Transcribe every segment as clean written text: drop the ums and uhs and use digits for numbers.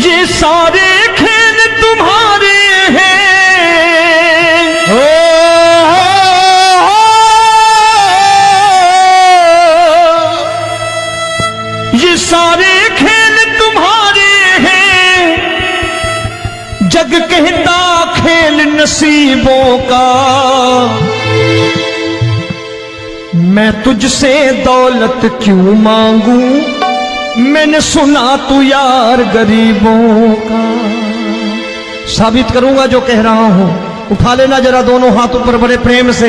ये सारे खेल तुम्हारे हैं, ये सारे खेल तुम्हारे हैं, जग कहता खेल नसीबों का। मैं तुझसे दौलत क्यों मांगू, मैंने सुना तू यार गरीबों का। साबित करूंगा जो कह रहा हूं। उठा लेना जरा दोनों हाथ ऊपर बड़े प्रेम से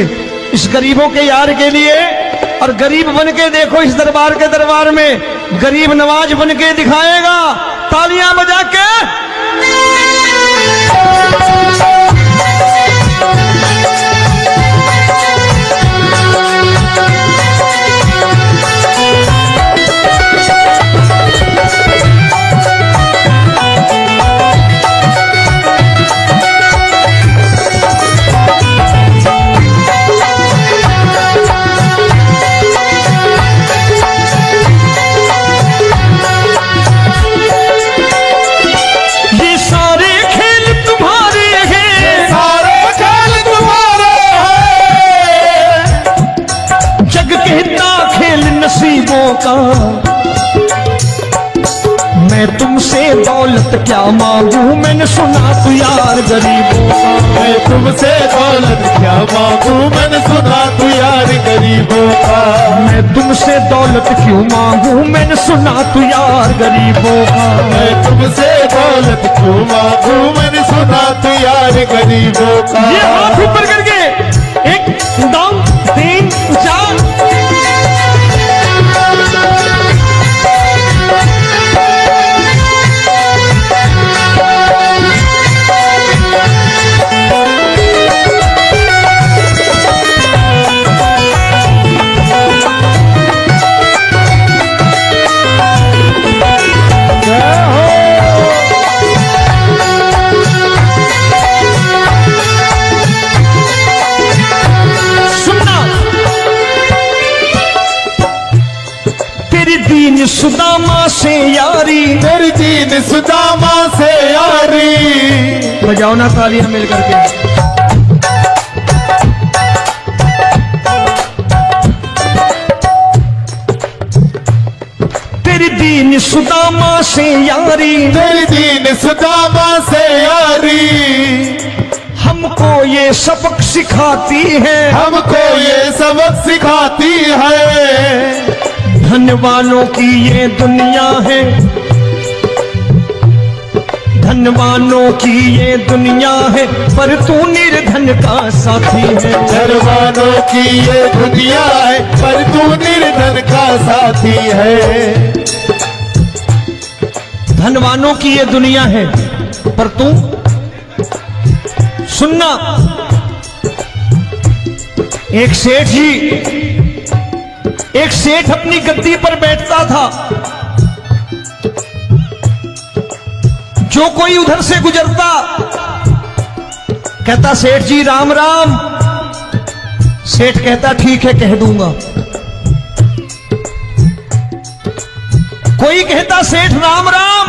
इस गरीबों के यार के लिए, और गरीब बन के देखो इस दरबार के दरबार में गरीब नवाज बन के दिखाएगा, तालियां बजा के। नसीबों का मैं तुमसे दौलत क्या मांगू, मैंने सुना तू यार गरीबों का। मैं तुमसे दौलत क्या मांगू, मैंने सुना तू यार गरीबों का। मैं तुमसे दौलत क्यों मांगू, मैंने सुना तू यार गरीबों का। मैं तुमसे दौलत क्यों मांगू, मैंने सुना तू यार गरीबों का। ये हाथ ऊपर करके 1 2 3 4 दीन सुदामा से यारी, तेरी दीन सुदामा से यारी। बजाओ ना तालियां मिल करके। तेरी दीन सुदामा से यारी, तेरी दीन सुदामा से यारी। हमको ये सबक सिखाती है, हमको ये सबक सिखाती है। धन वालों की ये दुनिया है, धन वालों की ये दुनिया है, पर तू निर्धन का साथी है। धन वालों की ये दुनिया है, पर तू निर्धन का साथी है। धन वालों की ये दुनिया है, पर तू सुनना। एक सेठ अपनी गद्दी पर बैठता था। जो कोई उधर से गुजरता कहता सेठ जी राम राम। सेठ कहता ठीक है कह दूंगा। कोई कहता सेठ राम राम।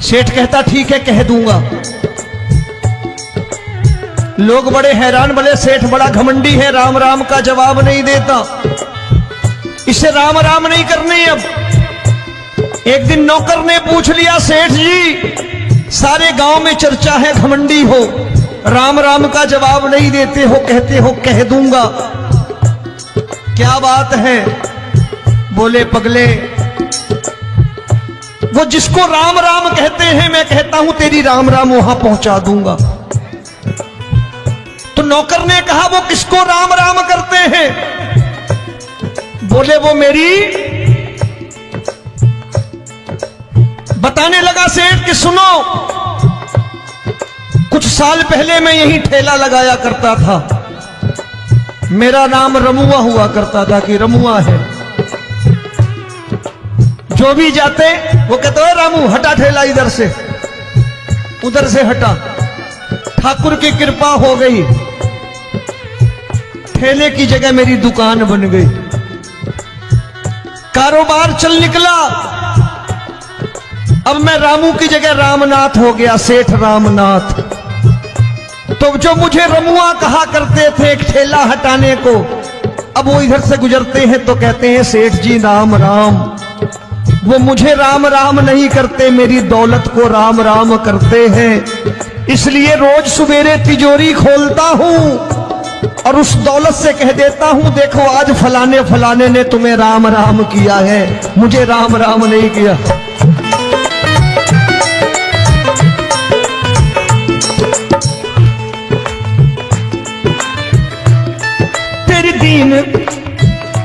सेठ कहता ठीक है कह दूंगा। लोग बड़े हैरान, बोले सेठ बड़ा घमंडी है, राम राम का जवाब नहीं देता, इसे राम राम नहीं करनी। अब एक दिन नौकर ने पूछ लिया सेठ जी सारे गांव में चर्चा है घमंडी हो, राम राम का जवाब नहीं देते हो, कहते हो कह दूंगा, क्या बात है? बोले पगले वो जिसको राम राम कहते हैं मैं कहता हूं तेरी राम राम वहां पहुंचा दूंगा। तो नौकर ने कहा वो किसको राम राम करते हैं? बोले वो मेरी। बताने लगा सेठ कि सुनो कुछ साल पहले मैं यही ठेला लगाया करता था, मेरा नाम रमुआ हुआ करता था कि रमुआ है। जो भी जाते वो कहते हो रामू हटा ठेला इधर से, उधर से हटा। ठाकुर की कृपा हो गई, ठेले की जगह मेरी दुकान बन गई, कारोबार चल निकला। अब मैं रामू की जगह रामनाथ हो गया, सेठ रामनाथ। तो जो मुझे रमुआ कहा करते थे एक ठेला हटाने को, अब वो इधर से गुजरते हैं तो कहते हैं सेठ जी राम राम। वो मुझे राम राम नहीं करते, मेरी दौलत को राम राम करते हैं। इसलिए रोज सवेरे तिजोरी खोलता हूं और उस दौलत से कह देता हूं, देखो आज फलाने फलाने ने तुम्हें राम राम किया है, मुझे राम राम नहीं किया। तेरी दीन,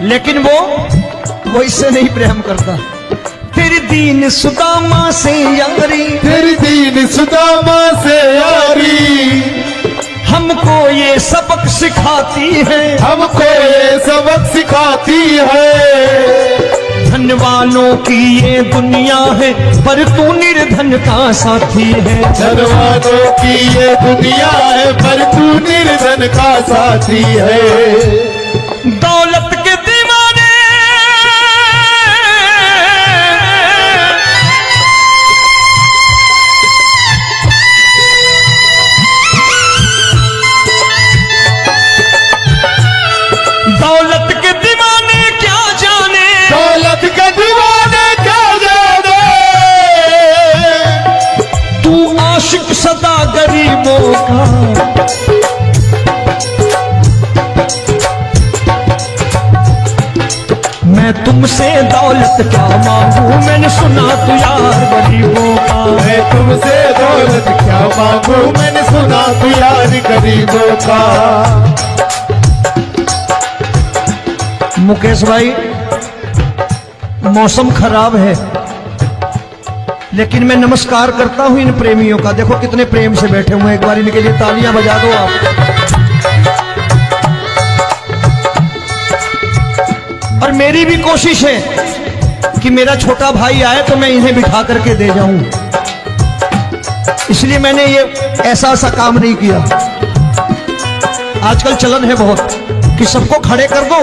लेकिन वो इससे नहीं प्रेम करता। तेरी दीन सुदामा से यारी, तेरी दीन सुदामा से यारी, हमको ये सबक सिखाती है, हमको ये सबक सिखाती है। धन वालों की ये दुनिया है, पर तू निर्धन का साथी है। धन वालों की ये दुनिया है, पर तू निर्धन का साथी है। दौलत के दीवाने दौलत के दीवाने क्या जाने, दौलत के दीवाने क्या जाने, तू आशिक सदा गरीबों का। मैं तुमसे दौलत क्या मांगू, मैंने सुना तू यार गरीबों का। मैं तुमसे दौलत क्या मांगू, मैंने सुना तू यार गरीबों का। मुकेश भाई, मौसम खराब है, लेकिन मैं नमस्कार करता हूं इन प्रेमियों का। देखो कितने प्रेम से बैठे हुए हैं, एक बार इनके लिए तालियां बजा दो आप। और मेरी भी कोशिश है कि मेरा छोटा भाई आए तो मैं इन्हें बिठा करके दे जाऊं, इसलिए मैंने ये ऐसा काम नहीं किया। आजकल चलन है बहुत कि सबको खड़े कर दो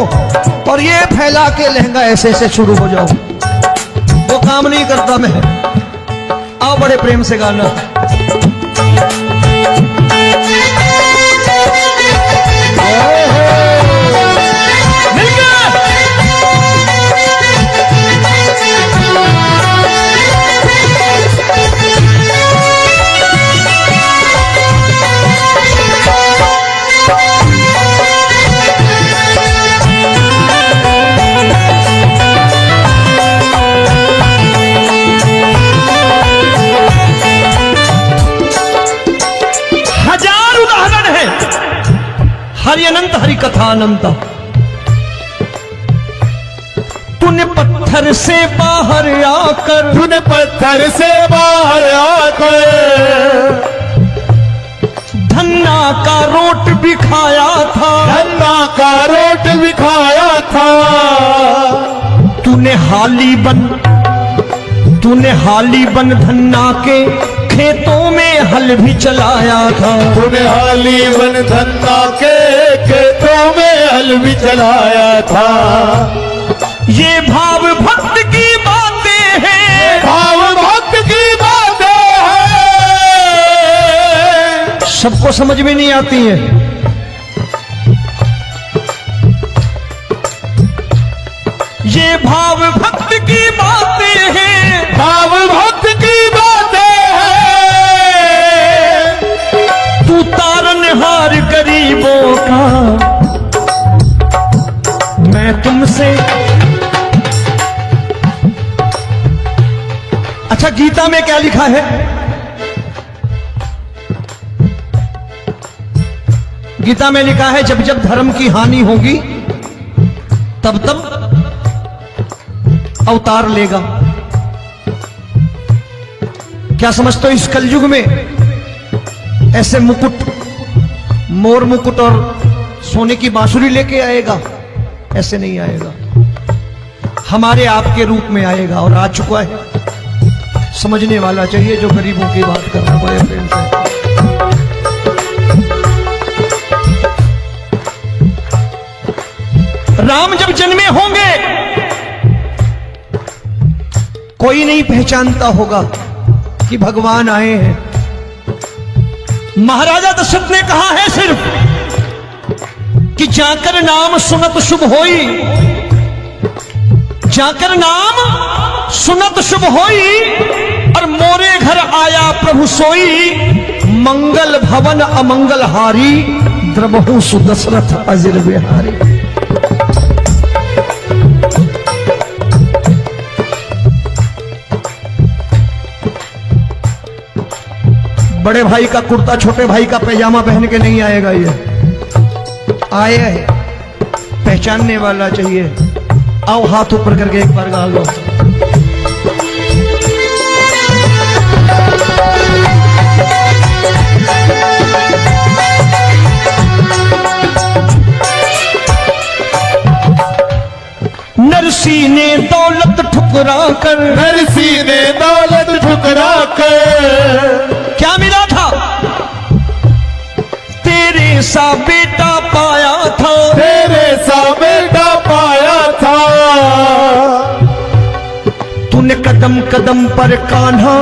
और ये फैला के लहंगा ऐसे ऐसे शुरू हो जाओ, वो काम नहीं करता मैं। आओ बड़े प्रेम से गाना। हरि अनंत हरि कथा अनंत। तूने पत्थर से बाहर आकर, तूने पत्थर से बाहर आकर धन्ना का रोट भी खाया था, धन्ना का रोट भी खाया था। तूने हाली बन धन्ना के खेतों में हल भी चलाया था। तूने हाली बन धन्ना के खेतों में हल भी चलाया था। ये भाव भक्त की बातें हैं, भाव भक्त की बातें हैं, सबको समझ में नहीं आती है। ये भाव भक्त की बातें हैं, भाव भक्त की बातें हैं। तू तारनहार गरीबों का, मैं तुमसे। अच्छा, गीता में क्या लिखा है? गीता में लिखा है जब जब धर्म की हानि होगी तब तब अवतार लेगा। क्या समझते हो इस कलयुग में ऐसे मुकुट, मोर मुकुट और सोने की बांसुरी लेके आएगा? ऐसे नहीं आएगा, हमारे आपके रूप में आएगा और आ चुका है। समझने वाला चाहिए जो गरीबों की बात कर रहा है बड़े प्रेम से। राम जब जन्मे होंगे कोई नहीं पहचानता होगा, कि भगवान आए हैं। महाराजा दशरथ ने कहा है सिर्फ कि जाकर नाम सुनत शुभ होई, जाकर नाम सुनत शुभ होई, और मोरे घर आया प्रभु सोई, मंगल भवन अमंगल हारी, द्रबहु सुदशरथ अजिर बिहारी। बड़े भाई का कुर्ता छोटे भाई का पैजामा पहन के नहीं आएगा, ये आए है पहचानने वाला चाहिए। आओ हाथ ऊपर करके एक बार गा लो। नरसी ने दौलत ठुकरा कर, नरसी ने दौलत ठुकरा कर, क्या मिला था? तेरे सा बेटा पाया था, तेरे सा बेटा पाया था। तूने कदम कदम पर कान्हा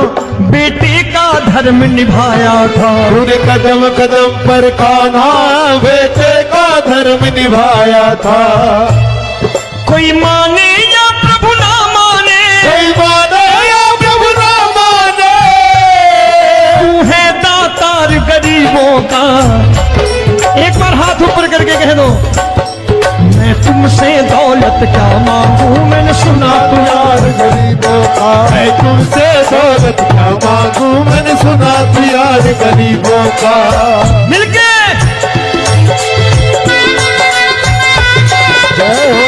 बेटे का धर्म निभाया था, तूने कदम कदम पर कान्हा बेटे का धर्म निभाया था। कोई माने या प्रभु ना माने, कोई माने या प्रभु ना माने, तू है दातार गरीबों का। एक बार हाथ ऊपर करके कह दो, मैं तुमसे दौलत क्या मांगू, मैंने सुना तू यार गरीबों का। मैं तुमसे दौलत क्या मांगू, मैंने सुना तू यार गरीबों का। मिलके जय हो।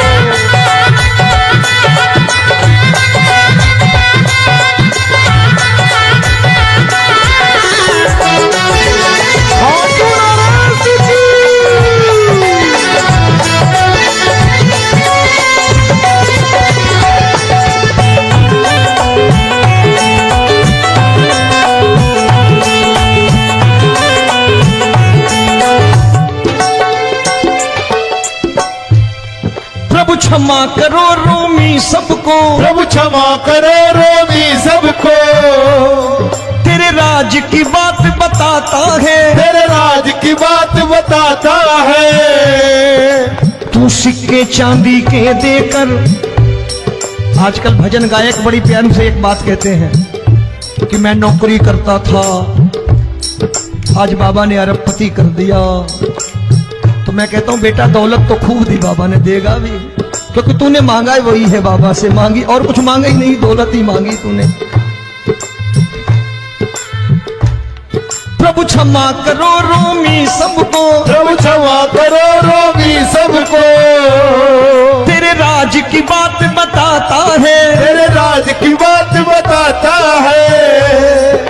प्रभु क्षमा करो रोमी सबको, प्रभु क्षमा करो रोमी सबको। तेरे राज की बात बताता है, तेरे राज की बात बताता है। तू सिक्के चांदी के देकर। आजकल भजन गायक बड़ी प्यार से एक बात कहते हैं कि मैं नौकरी करता था, आज बाबा ने अरबपति कर दिया। तो मैं कहता हूं बेटा दौलत तो खूब दी बाबा ने, देगा भी, क्योंकि तूने मांगा है वही है बाबा से मांगी, और कुछ मांगा ही नहीं, दौलत ही मांगी तूने। प्रभु क्षमा करो रोमी सबको, प्रभु क्षमा करो रोमी सबको। तेरे राज की बात बताता है, तेरे राज की बात बताता है।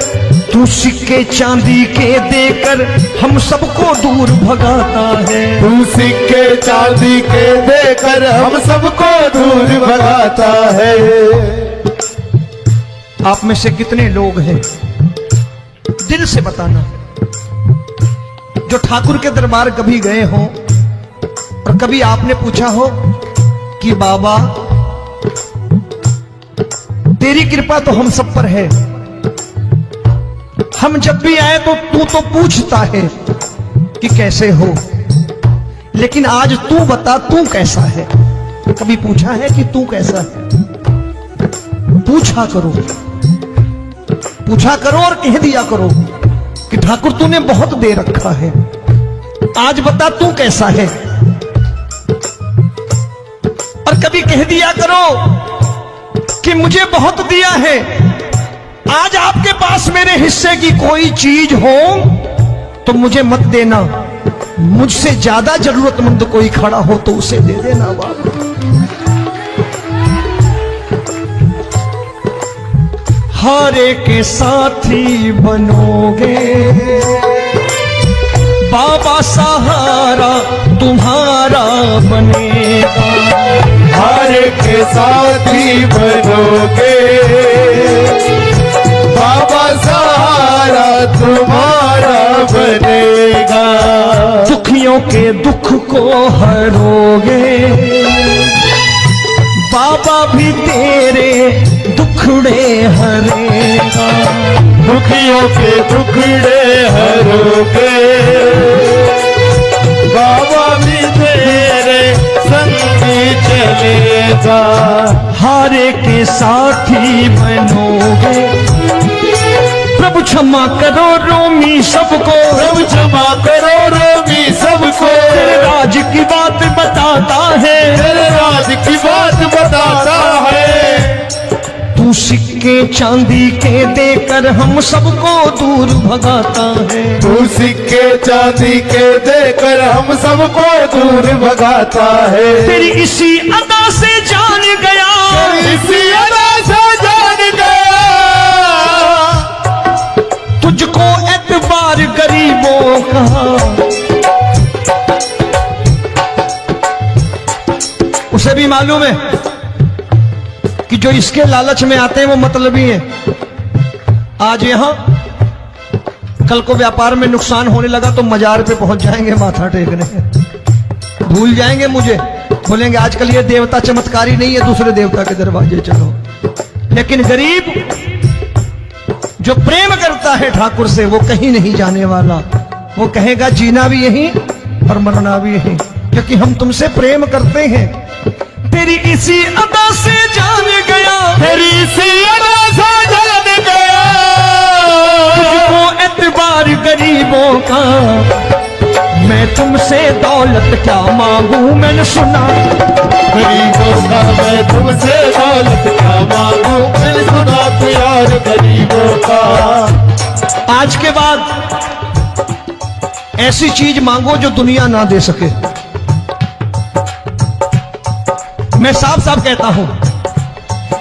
तू सिक्के चांदी के देकर हम सबको दूर भगाता है। तू सिक्के चांदी के देकर हम सबको दूर भगाता है। आप में से कितने लोग हैं, दिल से बताना, जो ठाकुर के दरबार कभी गए हो और कभी आपने पूछा हो कि बाबा तेरी कृपा तो हम सब पर है, हम जब भी आए तो तू तो पूछता है कि कैसे हो, लेकिन आज तू बता तू कैसा है। कभी पूछा है कि तू कैसा है? पूछा करो, पूछा करो और कह दिया करो कि ठाकुर तूने बहुत दे रखा है, आज बता तू कैसा है। और कभी कह दिया करो कि मुझे बहुत दिया है, आज आपके पास मेरे हिस्से की कोई चीज हो तो मुझे मत देना, मुझसे ज्यादा जरूरतमंद कोई खड़ा हो तो उसे दे देना बाबा। हारे के साथी बनोगे बाबा, सहारा तुम्हारा बनेगा। हारे के साथी बनोगे बाबा, सहारा तुम्हारा बनेगा। दुखियों के दुख को हरोगे बाबा, भी तेरे दुखड़े हरेगा। दुखियों के टुकड़े हरोगे, बाबा भी तेरे संगी चलेगा। हारे के साथी बनोगे, प्रभु क्षमा करो रोमी सबको, प्रभु क्षमा करो रोमी सबको, तेरे राज की बात बताता है, तेरे राज की बात बताता है। तू सिक्के चांदी के देकर हम सबको दूर भगाता है, तू सिक्के चांदी के देकर हम सबको दूर भगाता है। तेरी इसी अदा से जान गया, इसी अदा से जान गया, तुझको एतबार गरीबों का। उसे भी मालूम है कि जो इसके लालच में आते हैं वो मतलबी हैं। आज यहां कल को व्यापार में नुकसान होने लगा तो मजार पे पहुंच जाएंगे माथा टेकने, भूल जाएंगे मुझे, बोलेंगे आजकल ये देवता चमत्कारी नहीं है, दूसरे देवता के दरवाजे चलो। लेकिन गरीब जो प्रेम करता है ठाकुर से वो कहीं नहीं जाने वाला, वो कहेगा जीना भी यहीं और मरना भी यहीं, क्योंकि हम तुमसे प्रेम करते हैं। तेरी इसी अदा से जान गया, तेरी इसी अदा से जान गया, तुझको एतबार गरीबों का। मैं तुमसे दौलत क्या मांगू, मैंने सुना गरीबों का मैं तुमसे दौलत क्या मांगू, मैंने सुना प्यार गरीबों का। आज के बाद ऐसी चीज मांगो जो दुनिया ना दे सके। मैं साफ साफ कहता हूं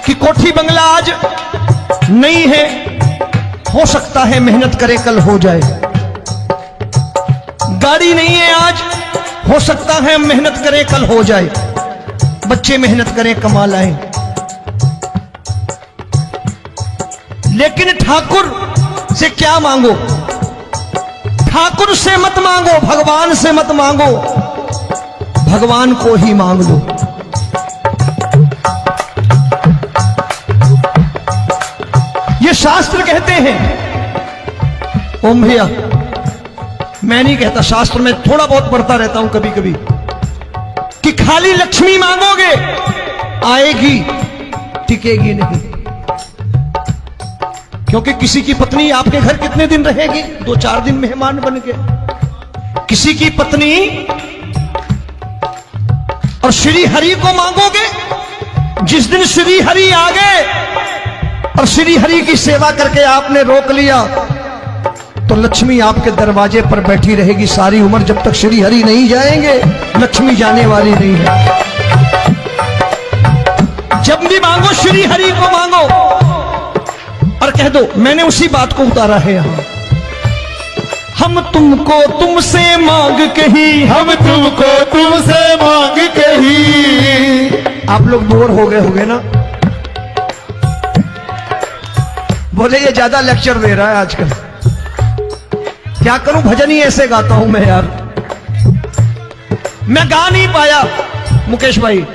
कि कोठी बंगला आज नहीं है, हो सकता है मेहनत करे कल हो जाए। गाड़ी नहीं है आज, हो सकता है मेहनत करें कल हो जाए। बच्चे मेहनत करें कमा लाएं, लेकिन ठाकुर से क्या मांगो? ठाकुर से मत मांगो, भगवान से मत मांगो, भगवान को ही मांग लो। ये शास्त्र कहते हैं, ओम भैया मैं नहीं कहता, शास्त्र में थोड़ा बहुत पढ़ता रहता हूं कभी कभी, कि खाली लक्ष्मी मांगोगे आएगी, टिकेगी नहीं। क्योंकि किसी की पत्नी आपके घर कितने दिन रहेगी? 2-4 दिन मेहमान बन के। किसी की पत्नी और श्री हरि को मांगोगे, जिस दिन श्री हरि आ गए और श्री हरि की सेवा करके आपने रोक लिया तो लक्ष्मी आपके दरवाजे पर बैठी रहेगी सारी उम्र। जब तक श्री हरि नहीं जाएंगे लक्ष्मी जाने वाली नहीं है। जब भी मांगो श्री हरि को मांगो और कह दो मैंने उसी बात को उतारा है यहां, हम तुमको तुमसे मांग कही, हम तुमको तुमसे मांग कही। आप लोग बोर हो गए होंगे ना, बोले ये ज्यादा लेक्चर दे रहा है आजकल। क्या करूं, भजन ही ऐसे गाता हूं मैं यार। मैं गा नहीं पाया मुकेश भाई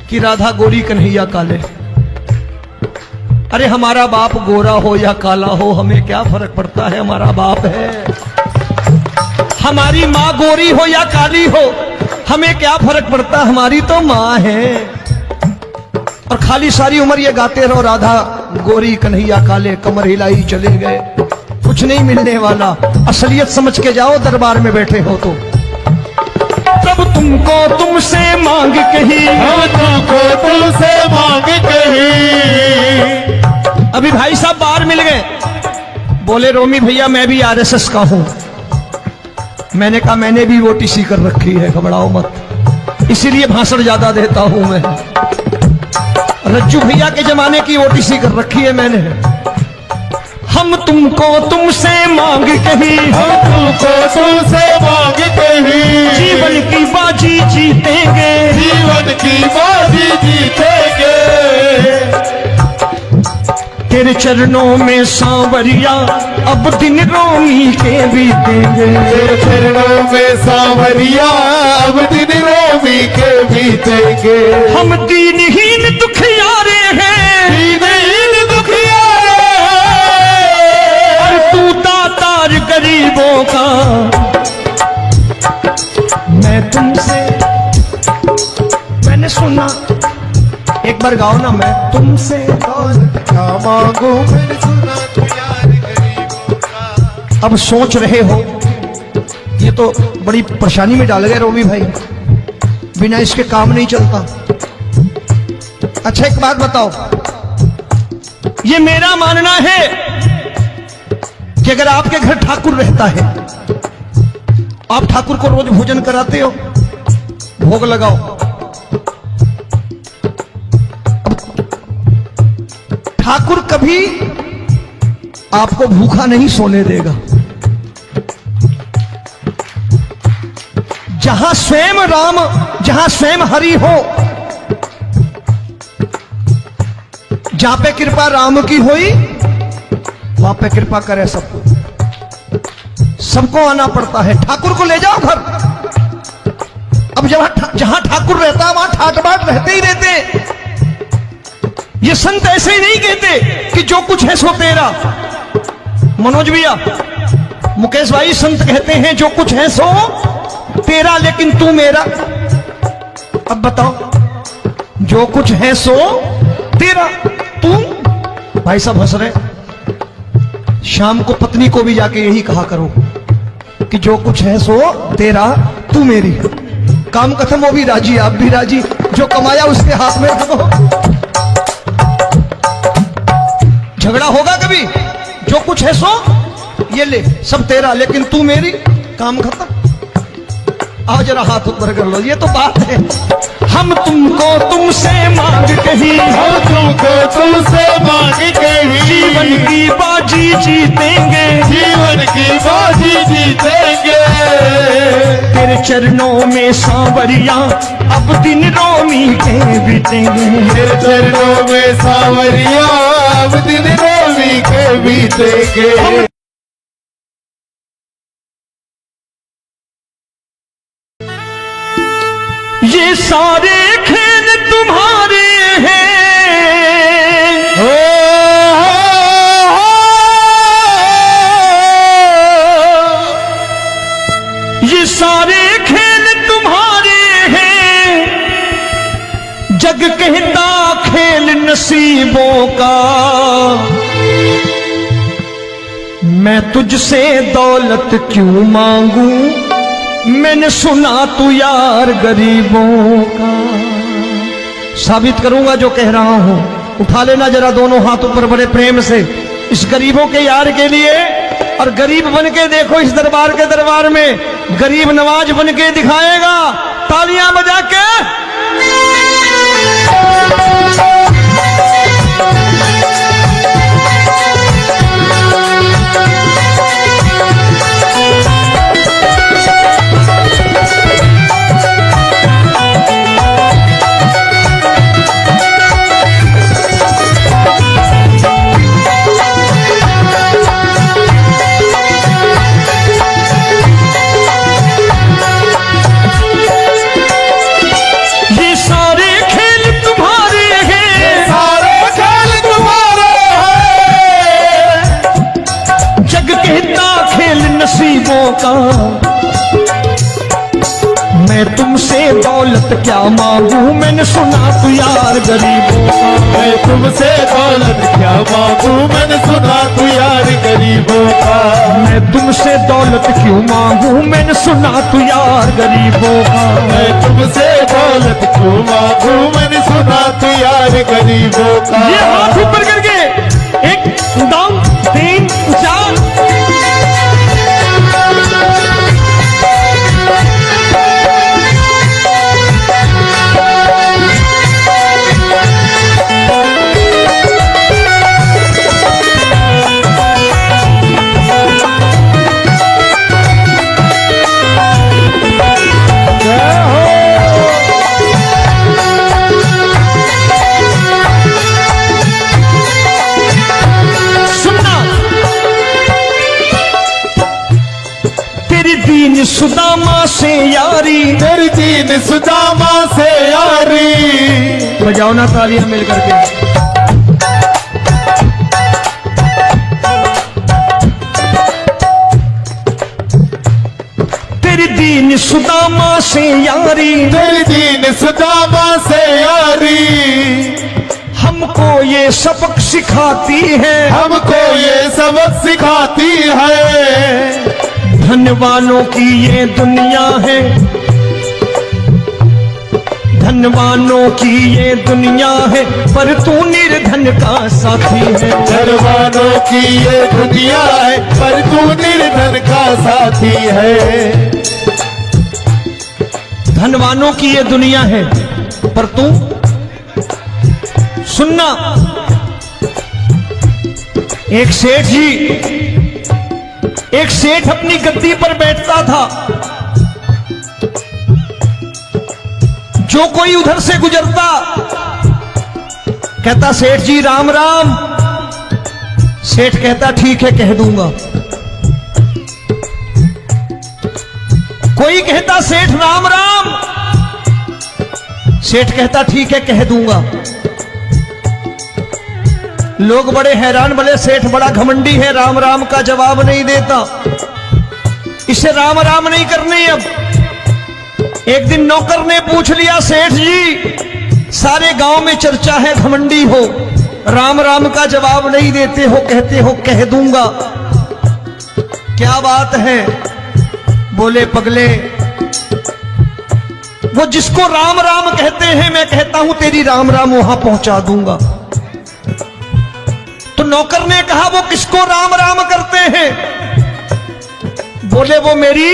कि राधा गोरी कन्हैया काले। अरे हमारा बाप गोरा हो या काला हो हमें क्या फर्क पड़ता है, हमारा बाप है। हमारी माँ गोरी हो या काली हो हमें क्या फर्क पड़ता, हमारी तो माँ है। और खाली सारी उम्र ये गाते रहो राधा गोरी कन्हैया काले, कमर हिलाई चले गए, कुछ नहीं मिलने वाला। असलियत समझ के जाओ दरबार में बैठे हो तो। तब तुमको तुमसे मांग कही, हम तुमको तुमसे मांग कही। अभी भाई साहब बाहर मिल गए, बोले रोमी भैया मैं भी आरएसएस का हूं। मैंने कहा मैंने भी ओटीसी कर रखी है, घबराओ मत, इसीलिए भाषण ज्यादा देता हूं मैं। रज्जू भैया के जमाने की ओटीसी कर रखी है मैंने। हम तुमको तुमसे मांग कही, हम तुमको तुमसे मांग कही। जीवन की बाजी जीतेंगे, जीवन की बाजी जीतेंगे। तेरे चरणों में सांवरिया अब दिन रोमी के बीतेंगे। तेरे चरणों में सांवरिया अब दिन रोमी के बीतेंगे। हम दीनहीन दुखियारे हैं, दीनहीन दुखियारे हैं, बार गाओ ना, मैं तुमसे दौलत क्या मांगू मैंने सुना तू यार गरीबों का। अब सोच रहे हो, ये तो बड़ी परेशानी में डाल गए रोमी भाई, बिना इसके काम नहीं चलता। अच्छा एक बात बताओ, ये मेरा मानना है कि अगर आपके घर ठाकुर रहता है, आप ठाकुर को रोज भोजन कराते हो, भोग लगाओ, ठाकुर कभी आपको भूखा नहीं सोने देगा। जहां स्वयं राम, जहां स्वयं हरि हो, जहां पे कृपा राम की हुई, वहां पे कृपा करे सबको, सबको आना पड़ता है। ठाकुर को ले जाओ घर। अब जहां ठाकुर रहता है वहां ठाट बाट रहते ही रहते। ये संत ऐसे ही नहीं कहते कि जो कुछ है सो तेरा। मनोज भैया, मुकेश भाई, संत कहते हैं जो कुछ है सो तेरा लेकिन तू मेरा। अब बताओ, जो कुछ है सो तेरा, तू। भाई साहब हंस रहे। शाम को पत्नी को भी जाके यही कहा करो कि जो कुछ है सो तेरा, तू मेरी। काम खत्म, वो भी राजी, आप भी राजी, जो कमाया उसके हाथ में रखो। झगड़ा होगा कभी? जो कुछ है सो ये ले, सब तेरा लेकिन तू मेरी, काम खत्म। आओ जरा हाथ ऊपर कर लो, ये तो बात है। हम तुमको तुमसे मांग कहीं, हम तुमको तुमसे मांग कहीं, जीवन की बाजी जीतेंगे, जीवन की बाजी जीतेंगे। तेरे चरणों में सांवरिया अब दिन रोमी के बीतेंगे। तेरे चरणों में सांवरिया अब दिन रोमी के बीतेंगे। ये सारे खेल तुम्हारे हैं, ये सारे खेल तुम्हारे हैं, जग कहता खेल नसीबों का। मैं तुझसे दौलत क्यों मांगू, मैंने सुना तू यार गरीबों का। साबित करूंगा जो कह रहा हूं। उठा लेना जरा दोनों हाथ ऊपर बड़े प्रेम से, इस गरीबों के यार के लिए। और गरीब बन के देखो इस दरबार के दरबार में, गरीब नवाज बन के दिखाएगा, तालियां बजा के। नसीबों का। मैं तुमसे दौलत क्या मांगू, मैंने सुना तू यार गरीबों का। मैं तुमसे दौलत क्या मांगू, मैंने सुना तू यार गरीबों का। मैं तुमसे दौलत क्यों मांगू, मैंने सुना तू यार गरीबों का। मैं तुमसे दौलत क्यों मांगू, मैंने सुना तू यार गरीबों का। ये हाथ ऊपर करके, एक दो तीन चार। दीन सुदामा से यारी, तेरी दीन सुदामा से यारी। बजाओ ना तालियां मिल करके। तेरी दीन सुदामा से यारी, तेरी दीन सुदामा से यारी। हमको ये सबक सिखाती है, हमको ये सबक सिखाती है। धनवानों की ये दुनिया है, धनवानों की ये दुनिया है, पर तू निर्धन का साथी है। धनवानों की ये दुनिया है, पर तू निर्धन का साथी है। धनवानों की ये दुनिया है, पर तू सुनना। एक सेठ जी, एक सेठ अपनी गद्दी पर बैठता था। जो कोई उधर से गुजरता कहता सेठ जी राम राम। सेठ कहता ठीक है कह दूंगा। कोई कहता सेठ राम राम। सेठ कहता ठीक है कह दूंगा। लोग बड़े हैरान, बोले सेठ बड़ा घमंडी है, राम राम का जवाब नहीं देता, इसे राम राम नहीं करनी। अब एक दिन नौकर ने पूछ लिया, सेठ जी सारे गांव में चर्चा है घमंडी हो, राम राम का जवाब नहीं देते हो, कहते हो कह दूंगा, क्या बात है? बोले पगले, वो जिसको राम राम कहते हैं मैं कहता हूं तेरी राम राम वहां पहुंचा दूंगा। तो नौकर ने कहा वो किसको राम राम करते हैं? बोले वो मेरी।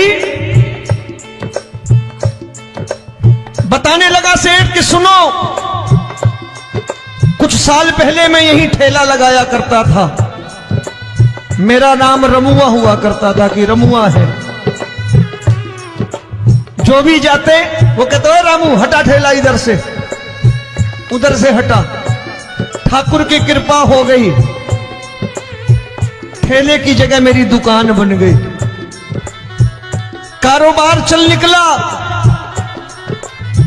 बताने लगा सेठ कि सुनो, कुछ साल पहले मैं यही ठेला लगाया करता था, मेरा नाम रमुआ हुआ करता था कि रमुआ है। जो भी जाते वो कहते हो रामू हटा ठेला इधर से, उधर से हटा। ठाकुर की कृपा हो गई, ठेले की जगह मेरी दुकान बन गई, कारोबार चल निकला।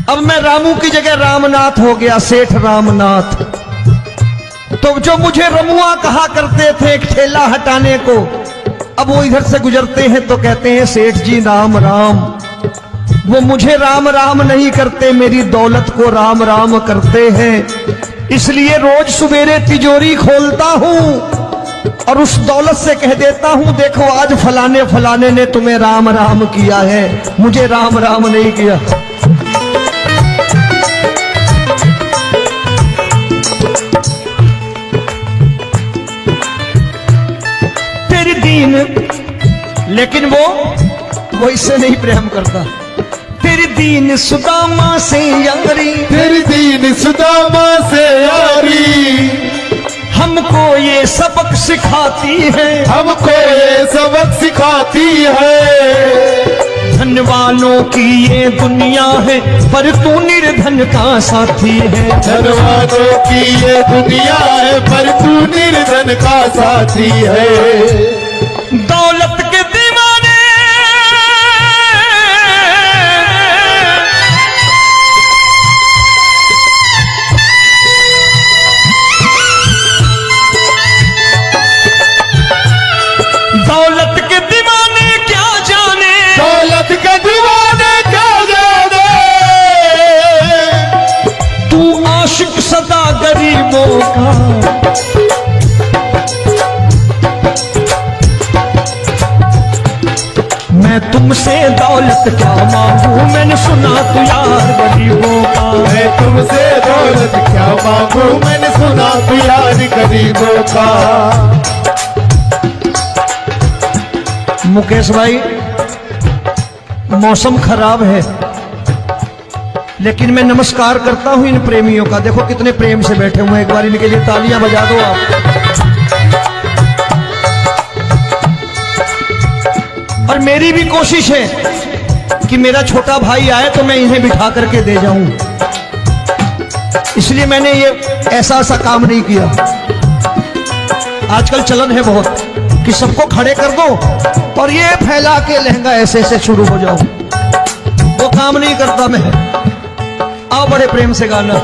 अब मैं रामू की जगह रामनाथ हो गया, सेठ रामनाथ। तो जो मुझे रमुआ कहा करते थे एक ठेला हटाने को, अब वो इधर से गुजरते हैं तो कहते हैं सेठ जी राम राम। वो मुझे राम राम नहीं करते, मेरी दौलत को राम राम करते हैं। इसलिए रोज सवेरे तिजोरी खोलता हूं और उस दौलत से कह देता हूं देखो आज फलाने फलाने ने तुम्हें राम राम किया है, मुझे राम राम नहीं किया। तेरी दीन, लेकिन वो इससे नहीं प्रेम करता। तेरी दीन सुदामा से यारी, तेरी दीन सुदामा से यारी, हमको ये सबक सिखाती है, हमको ये सबक सिखाती है। धनवानों की ये दुनिया है, पर तू निर्धन का साथी है। धनवानों की ये दुनिया है, पर तू निर्धन का साथी है। दौलत के दीवाने दौलत के दीवाने क्या जाने, दौलत के दीवाने क्या जाने, तू आशिक सदा गरीबों का। मैं तुमसे दौलत क्या मांगू, मैंने सुना तू यार गरीबों का। मैं तुमसे दौलत क्या मांगू, मैंने सुना तू यार गरीबों का। मुकेश भाई मौसम खराब है, लेकिन मैं नमस्कार करता हूं इन प्रेमियों का। देखो कितने प्रेम से बैठे हुए हैं, एक बार इनके लिए तालियां बजा दो आप। और मेरी भी कोशिश है कि मेरा छोटा भाई आए तो मैं इन्हें बिठा करके दे जाऊं, इसलिए मैंने ये ऐसा काम नहीं किया। आजकल चलन है बहुत कि सबको खड़े कर दो और ये फैला के लहंगा ऐसे ऐसे शुरू हो जाओ, वो काम नहीं करता मैं। आओ बड़े प्रेम से गाना।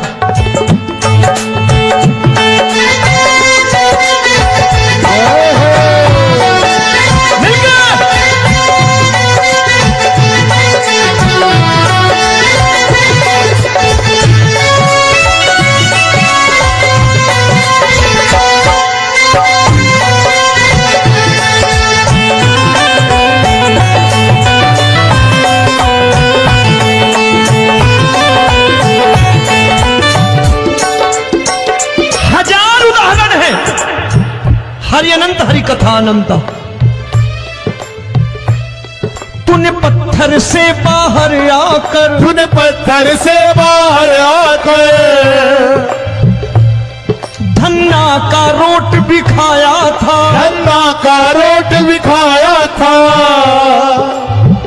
हरि अनंत हरि कथा अनंत। तूने पत्थर से बाहर आकर, तूने पत्थर से बाहर आकर धन्ना का रोट भी खाया था, धन्ना का रोट भी खाया था।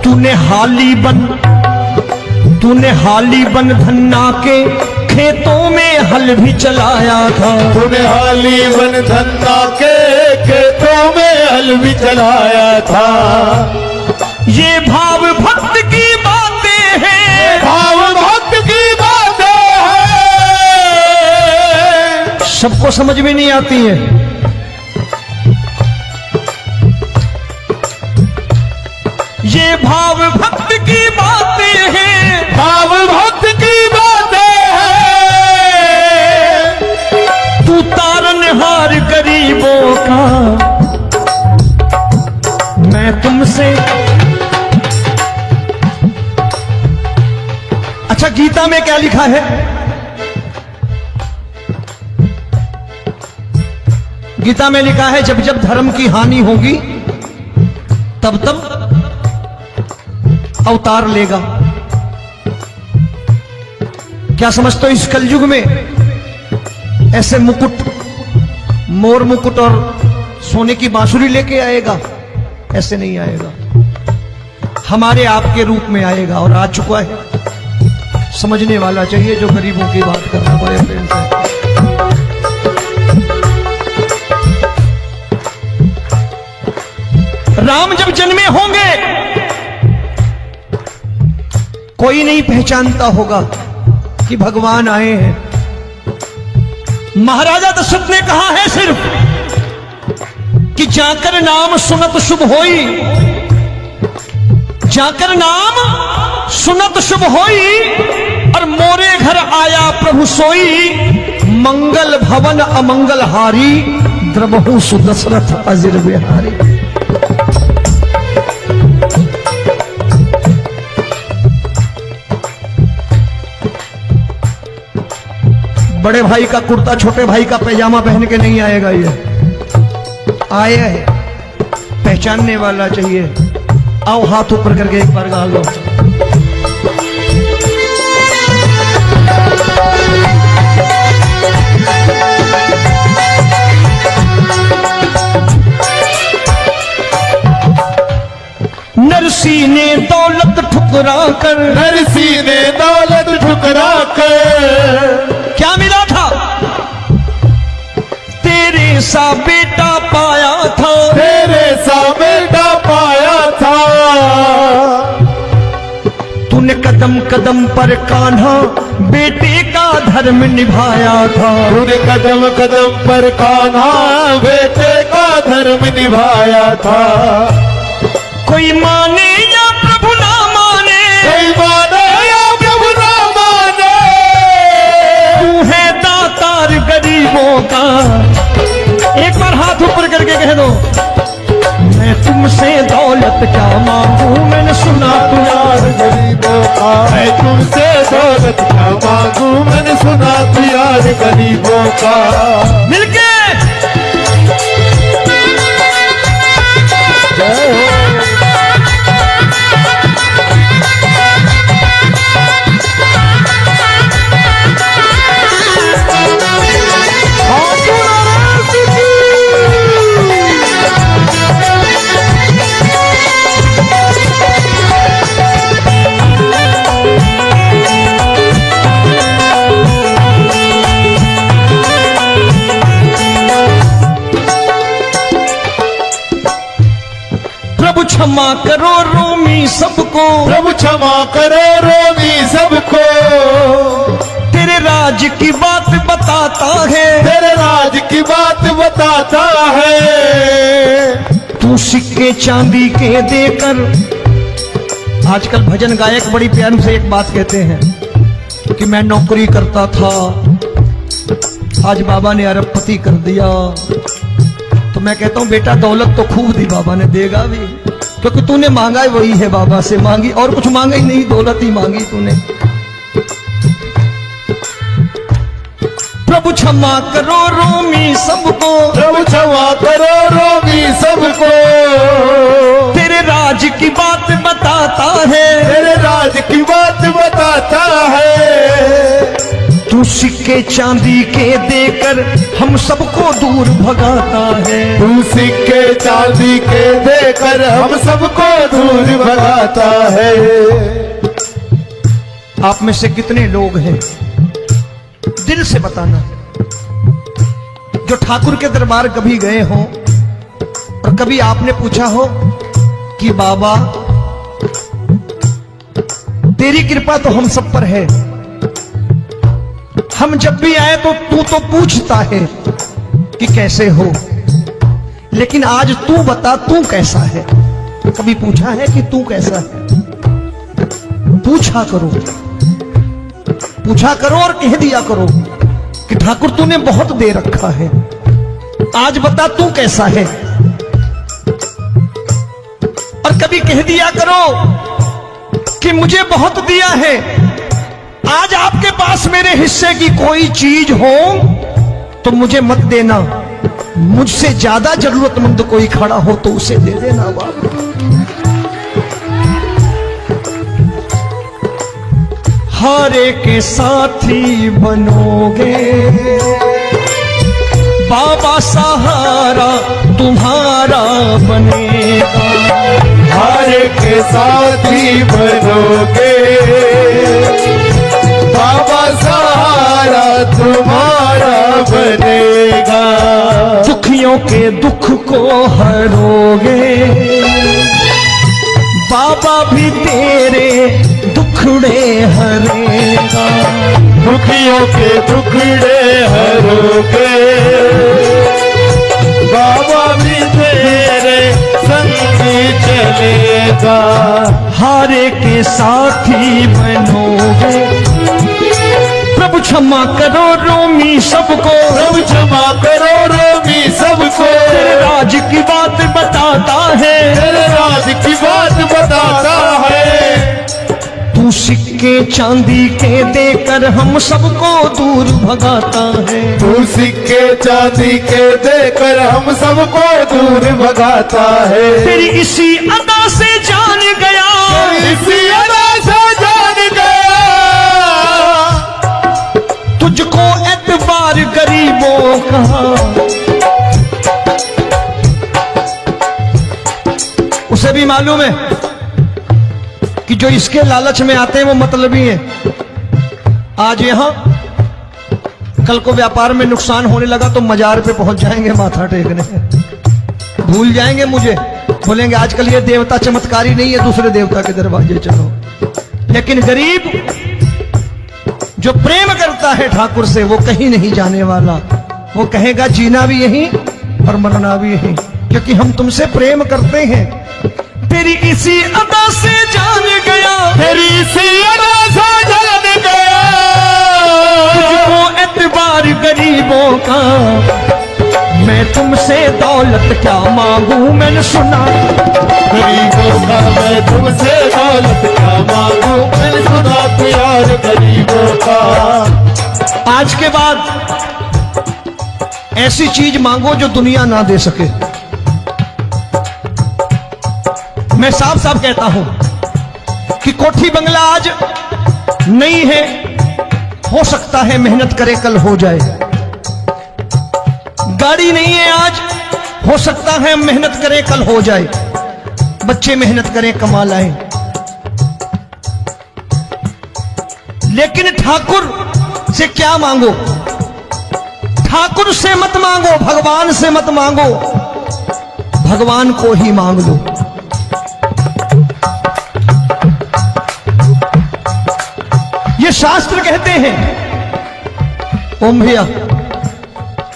तूने हाली बन धन्ना के खेतों में हल भी चलाया था। तूने हाली बन धन्ना के खेतों में हल भी चलाया था। ये भाव भक्त की बातें हैं, भाव भक्त की बातें हैं। सबको समझ में नहीं आती है। ये भाव भक्त की बातें हैं, भाव भक्त की बातें हैं। तू तारनहार गरीबों का, मैं तुमसे। अच्छा, गीता में क्या लिखा है? गीता में लिखा है जब जब धर्म की हानि होगी तब तब अवतार लेगा। क्या समझते हो इस कलयुग में ऐसे मुकुट, मोर मुकुट और सोने की बांसुरी लेके आएगा? ऐसे नहीं आएगा, हमारे आपके रूप में आएगा और आ चुका है। समझने वाला चाहिए जो गरीबों की बात करना बड़े प्रेम से। राम जब जन्मे होंगे कोई नहीं पहचानता होगा कि भगवान आए हैं। महाराजा दशरथ ने कहा है सिर्फ कि जाकर नाम सुनत शुभ होई, जाकर नाम सुनत शुभ होई, और मोरे घर आया प्रभु सोई, मंगल भवन अमंगल हारी, द्रबहु सुदशरथ अजिर बिहारी। बड़े भाई का कुर्ता छोटे भाई का पैजामा पहन के नहीं आएगा, ये आया है, पहचानने वाला चाहिए। आओ हाथ ऊपर करके एक बार गा लो। नरसी ने दौलत ठुकरा कर, नरसी ने दौलत ठुकरा कर क्या मिला था? तेरे सा बेटा पाया था, तेरे सा बेटा पाया था। तूने कदम कदम पर कान्हा बेटे का धर्म निभाया था। तूने कदम कदम पर कान्हा बेटे का धर्म निभाया था। कोई माने या प्रभु ना माने, कोई माने या प्रभु ना माने, तू है दातार गरीबों का। एक बार हाथ ऊपर करके कह दो, मैं तुमसे दौलत क्या मांगू, मैंने सुना तू यार गरीबों का। मैं तुमसे दौलत क्या मांगू, मैंने सुना तू यार गरीबों का। मिलके क्षमा करो रोमी सबको, प्रभु क्षमा करो रोमी सबको। तेरे राज की बात बताता है, तेरे राज की बात बताता है। तू सिक्के चांदी के देकर। आजकल भजन गायक बड़ी प्यार से एक बात कहते हैं कि मैं नौकरी करता था, आज बाबा ने अरबपति कर दिया। तो मैं कहता हूं बेटा दौलत तो खूब दी बाबा ने, देगा भी, क्योंकि तूने मांगा ही वही है, बाबा से मांगी और कुछ मांगा ही नहीं, दौलत ही मांगी तूने। प्रभु क्षमा करो रोमी सबको, प्रभु क्षमा करो बताता है, तेरे राज की बात बताता है। तू सिक्के चांदी के देकर हम सबको दूर भगाता है। तू सिक्के चांदी के देकर हम सबको दूर भगाता है। आप में से कितने लोग हैं, दिल से बताना, जो ठाकुर के दरबार कभी गए हो और कभी आपने पूछा हो कि बाबा तेरी कृपा तो हम सब पर है, हम जब भी आए तो तू तो पूछता है कि कैसे हो, लेकिन आज तू बता तू कैसा है। कभी पूछा है कि तू कैसा है? पूछा करो, पूछा करो और कह दिया करो कि ठाकुर तूने बहुत दे रखा है, आज बता तू कैसा है। और कभी कह दिया करो कि मुझे बहुत दिया है, आज आपके पास मेरे हिस्से की कोई चीज हो तो मुझे मत देना, मुझसे ज्यादा जरूरतमंद कोई खड़ा हो तो उसे दे देना बाबा। हारे के साथी बनोगे बाबा, सहारा तुम्हारा बनेगा। हारे के साथी बनोगे बाबा, सहारा तुम्हारा बनेगा। दुखियों के दुख को हरोगे बाबा, भी तेरे दुखड़े हरेगा। दुखियों के दुखड़े हरोगे बाबा, भी तेरे संग चलेगा। हारे के साथी बनोगे, प्रभु क्षमा करो रोमी सबको, प्रभु क्षमा करो रोमी सबको। तेरे राज की बात बताता है, तेरे राज की बात बताता है। तू सिक्के चांदी के देकर हम सबको दूर भगाता है। तू सिक्के चांदी के देकर हम सबको दूर भगाता है। तेरी इसी अदा से जान गया, इसी अदा से जान गया, तुझको एतबार गरीबों का। उसे भी मालूम है कि जो इसके लालच में आते हैं वो मतलबी हैं। आज यहां कल को व्यापार में नुकसान होने लगा तो मजार पे पहुंच जाएंगे माथा टेकने, भूल जाएंगे मुझे, बोलेंगे आजकल ये देवता चमत्कारी नहीं है, दूसरे देवता के दरवाजे चलो। लेकिन गरीब जो प्रेम करता है ठाकुर से वो कहीं नहीं जाने वाला, वो कहेगा जीना भी यहीं और मरना भी यहीं, क्योंकि हम तुमसे प्रेम करते हैं। तेरी इसी अदा से जान गया, तेरी इसी अदा से जान गया, तुझको एतबार गरीबों का। मैं तुमसे दौलत क्या मांगू, मैंने सुना गरीबों का। मैं तुमसे दौलत क्या मांगू, मैंने सुना प्यार गरीबों का। आज के बाद ऐसी चीज मांगो जो दुनिया ना दे सके। मैं साफ साफ कहता हूं कि कोठी बंगला आज नहीं है, हो सकता है मेहनत करे कल हो जाए। गाड़ी नहीं है आज, हो सकता है मेहनत करें कल हो जाए। बच्चे मेहनत करें कमा लाएं, लेकिन ठाकुर से क्या मांगो? ठाकुर से मत मांगो, भगवान से मत मांगो, भगवान को ही मांग लो। ये शास्त्र कहते हैं। ओम भैया,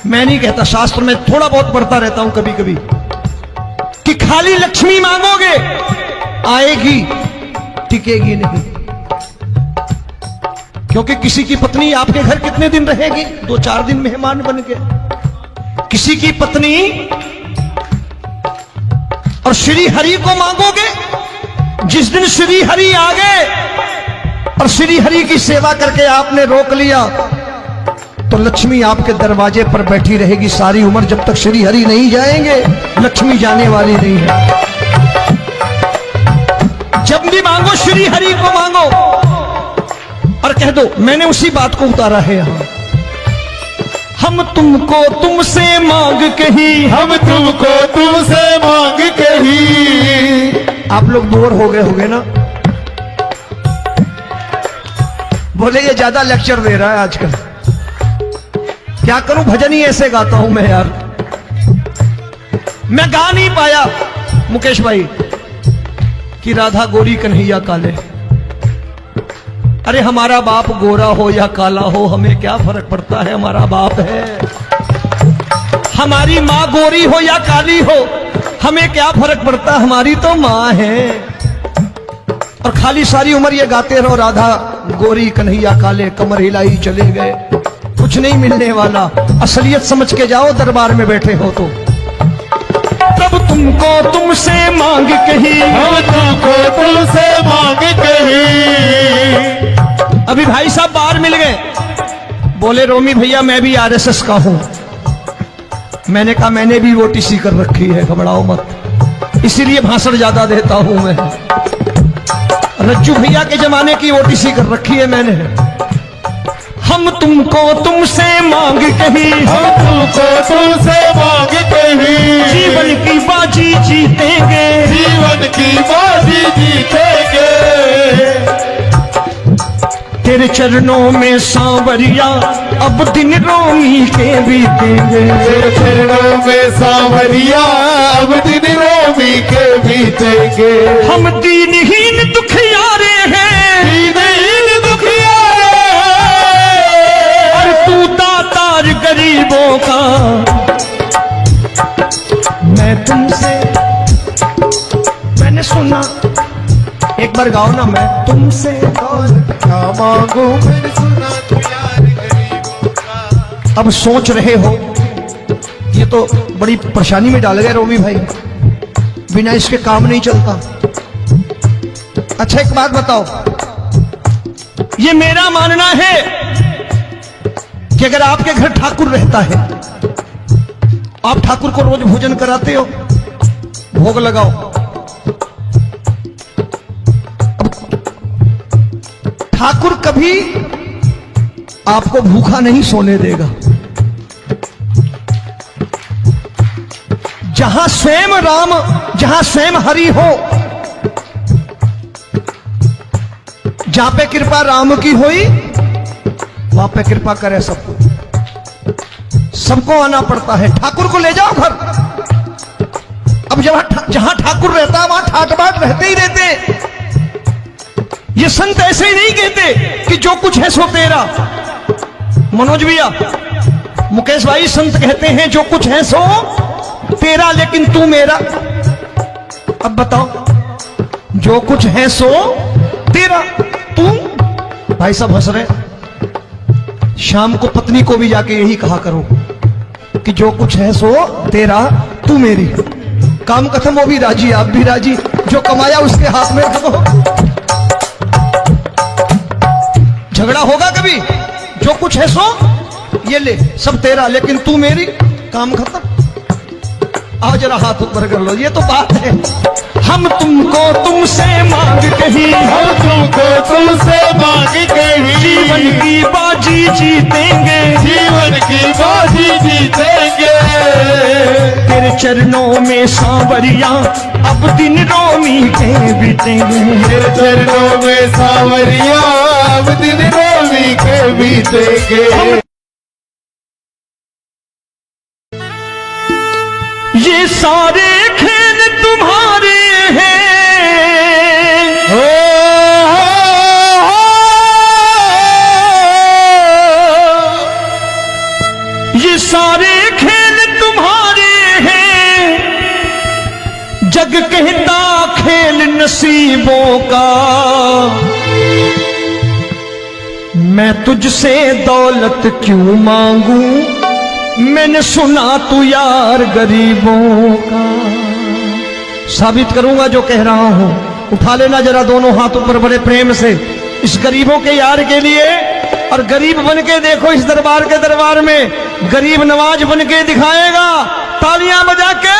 मैं नहीं कहता, शास्त्र में थोड़ा बहुत पढ़ता रहता हूं कभी कभी, कि खाली लक्ष्मी मांगोगे आएगी, टिकेगी नहीं। क्योंकि किसी की पत्नी आपके घर कितने दिन रहेगी? 2-4 दिन मेहमान बन के। किसी की पत्नी और श्री हरि को मांगोगे, जिस दिन श्री हरि आ गए और श्री हरि की सेवा करके आपने रोक लिया तो लक्ष्मी आपके दरवाजे पर बैठी रहेगी सारी उम्र। जब तक श्री हरि नहीं जाएंगे लक्ष्मी जाने वाली नहीं है। जब भी मांगो श्री हरि को मांगो और कह दो मैंने उसी बात को उतारा है यहां। हम तुमको तुमसे मांग कही, हम तुमको तुमसे मांग कही। आप लोग बोर हो गए होंगे ना, बोले ये ज्यादा लेक्चर दे रहा है आजकल। क्या करूं, भजन ही ऐसे गाता हूं मैं यार। मैं गा नहीं पाया मुकेश भाई कि राधा गोरी कन्हैया काले। अरे हमारा बाप गोरा हो या काला हो हमें क्या फर्क पड़ता है, हमारा बाप है। हमारी माँ गोरी हो या काली हो हमें क्या फर्क पड़ता, हमारी तो माँ है। और खाली सारी उम्र ये गाते रहो राधा गोरी कन्हैया काले, कमर हिलाई चले गए, कुछ नहीं मिलने वाला। असलियत समझ के जाओ दरबार में बैठे हो तो। तब तुमको तुमसे मांग कही, हम तुमको तुमसे मांग कही। अभी भाई साहब बाहर मिल गए, बोले रोमी भैया मैं भी आरएसएस का हूं। मैंने कहा मैंने भी ओटीसी कर रखी है, घबराओ मत, इसीलिए भाषण ज्यादा देता हूं मैं। रज्जू भैया के जमाने की ओटीसी कर रखी है मैंने। हम तुमको तुमसे मांग कही, हम तुमको तुमसे मांग कही। जीवन की बाजी जीतेंगे, जीवन की बाजी जीतेंगे। तेरे चरणों में सांवरिया अब दिन रोमी के बीतेंगे। तेरे चरणों में सांवरिया अब दिन रोमी के बीतेंगे। हम दीनहीन दुखियारे हैं, दीनहीन दुखियारे और तू दातार गरीबों का। मैं तुमसे, मैंने सुना, एक बार गाओ ना, मैं तुमसे क्या मांगू, मैंने सुना तू यार गरीबों का। अब सोच रहे हो ये तो बड़ी परेशानी में डाल गए रोमी भाई, बिना इसके काम नहीं चलता। अच्छा एक बात बताओ, ये मेरा मानना है कि अगर आपके घर ठाकुर रहता है, आप ठाकुर को रोज भोजन कराते हो, भोग लगाओ, ठाकुर कभी आपको भूखा नहीं सोने देगा। जहां स्वयं राम, जहां स्वयं हरि हो, जहां पे कृपा राम की हुई वहां पे कृपा करे सबको। सबको आना पड़ता है, ठाकुर को ले जाओ घर। अब जहां ठाकुर रहता है वहां ठाट बाट रहते ही रहते। ये संत ऐसे ही नहीं कहते कि जो कुछ है सो तेरा। मनोज भैया, मुकेश भाई, संत कहते हैं जो कुछ है सो तेरा लेकिन तू मेरा। अब बताओ, जो कुछ है सो तेरा, तू। भाई साहब हंस रहे। शाम को पत्नी को भी जाके यही कहा करो कि जो कुछ है सो तेरा, तू मेरी। काम खत्म, वो भी राजी, आप भी राजी, जो कमाया उसके हाथ में रख दो। झगड़ा होगा कभी, जो कुछ है सो ये ले, सब तेरा लेकिन तू मेरी, काम खत्म। आओ जरा हाथ ऊपर कर लो, ये तो बात है। हम तुमको तुमसे मांग कही, हम तुमको तुमसे मांग कही। जीवन की बाजी जीतेंगे, जीवन की बाजी जीतेंगे। तेरे चरणों में सांवरिया अब दिन रोमी के बीतेंगे। तेरे चरणों में सांवरिया अब दिन रोमी के बीतेंगे। ये सारे खेल तुम्हारे हैं, ये सारे खेल तुम्हारे हैं। जग कहता खेल नसीबों का, मैं तुझसे दौलत क्यों मांगू, मैंने सुना तू यार गरीबों का। साबित करूंगा जो कह रहा हूं। उठा लेना जरा दोनों हाथ ऊपर बड़े प्रेम से इस गरीबों के यार के लिए, और गरीब बन के देखो इस दरबार के दरबार में गरीब नवाज बन के दिखाएगा, तालियां बजा के।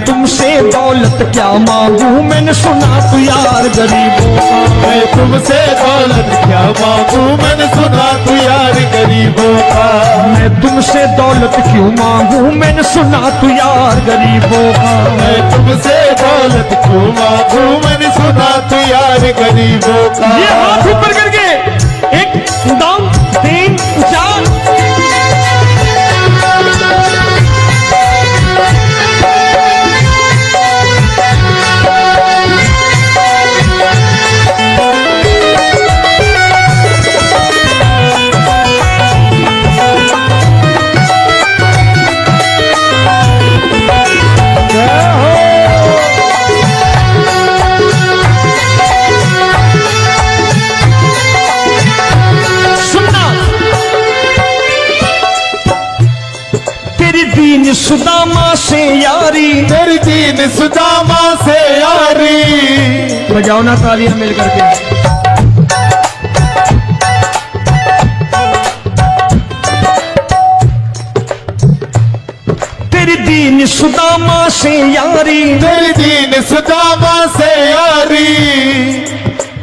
तुमसे दौलत क्या मांगू, मैंने सुना तू यार गरीबों का। मैं तुमसे दौलत क्या मांगू, मैंने सुना तू यार गरीबों का। मैं तुमसे दौलत क्यों मांगू, मैंने सुना तू यार गरीबों का। मैं तुमसे दौलत क्यों मांगू, मैंने सुना तू यार गरीबों का। ये हाथ ऊपर करके 1 2 3 4। दीन सुदामा से यारी, तेरी दीन सुदामा से यारी। बजाओ ना तालियां मिल करके। तेरी दीन सुदामा से यारी, तेरी दीन सुदामा से यारी।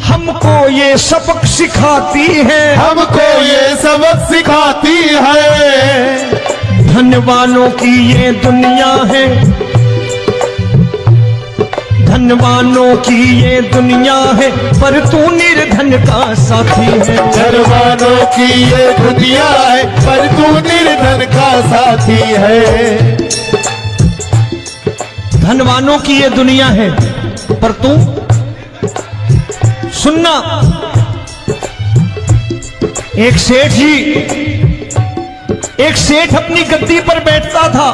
हमको ये सबक सिखाती है, हमको ये सबक सिखाती है। धनवानों की ये दुनिया है, धनवानों की ये दुनिया है, पर तू निर्धन का साथी है। धनवानों की ये दुनिया है, पर तू निर्धन का साथी है। धनवानों की ये दुनिया है, पर तू सुनना। एक सेठ अपनी गद्दी पर बैठता था।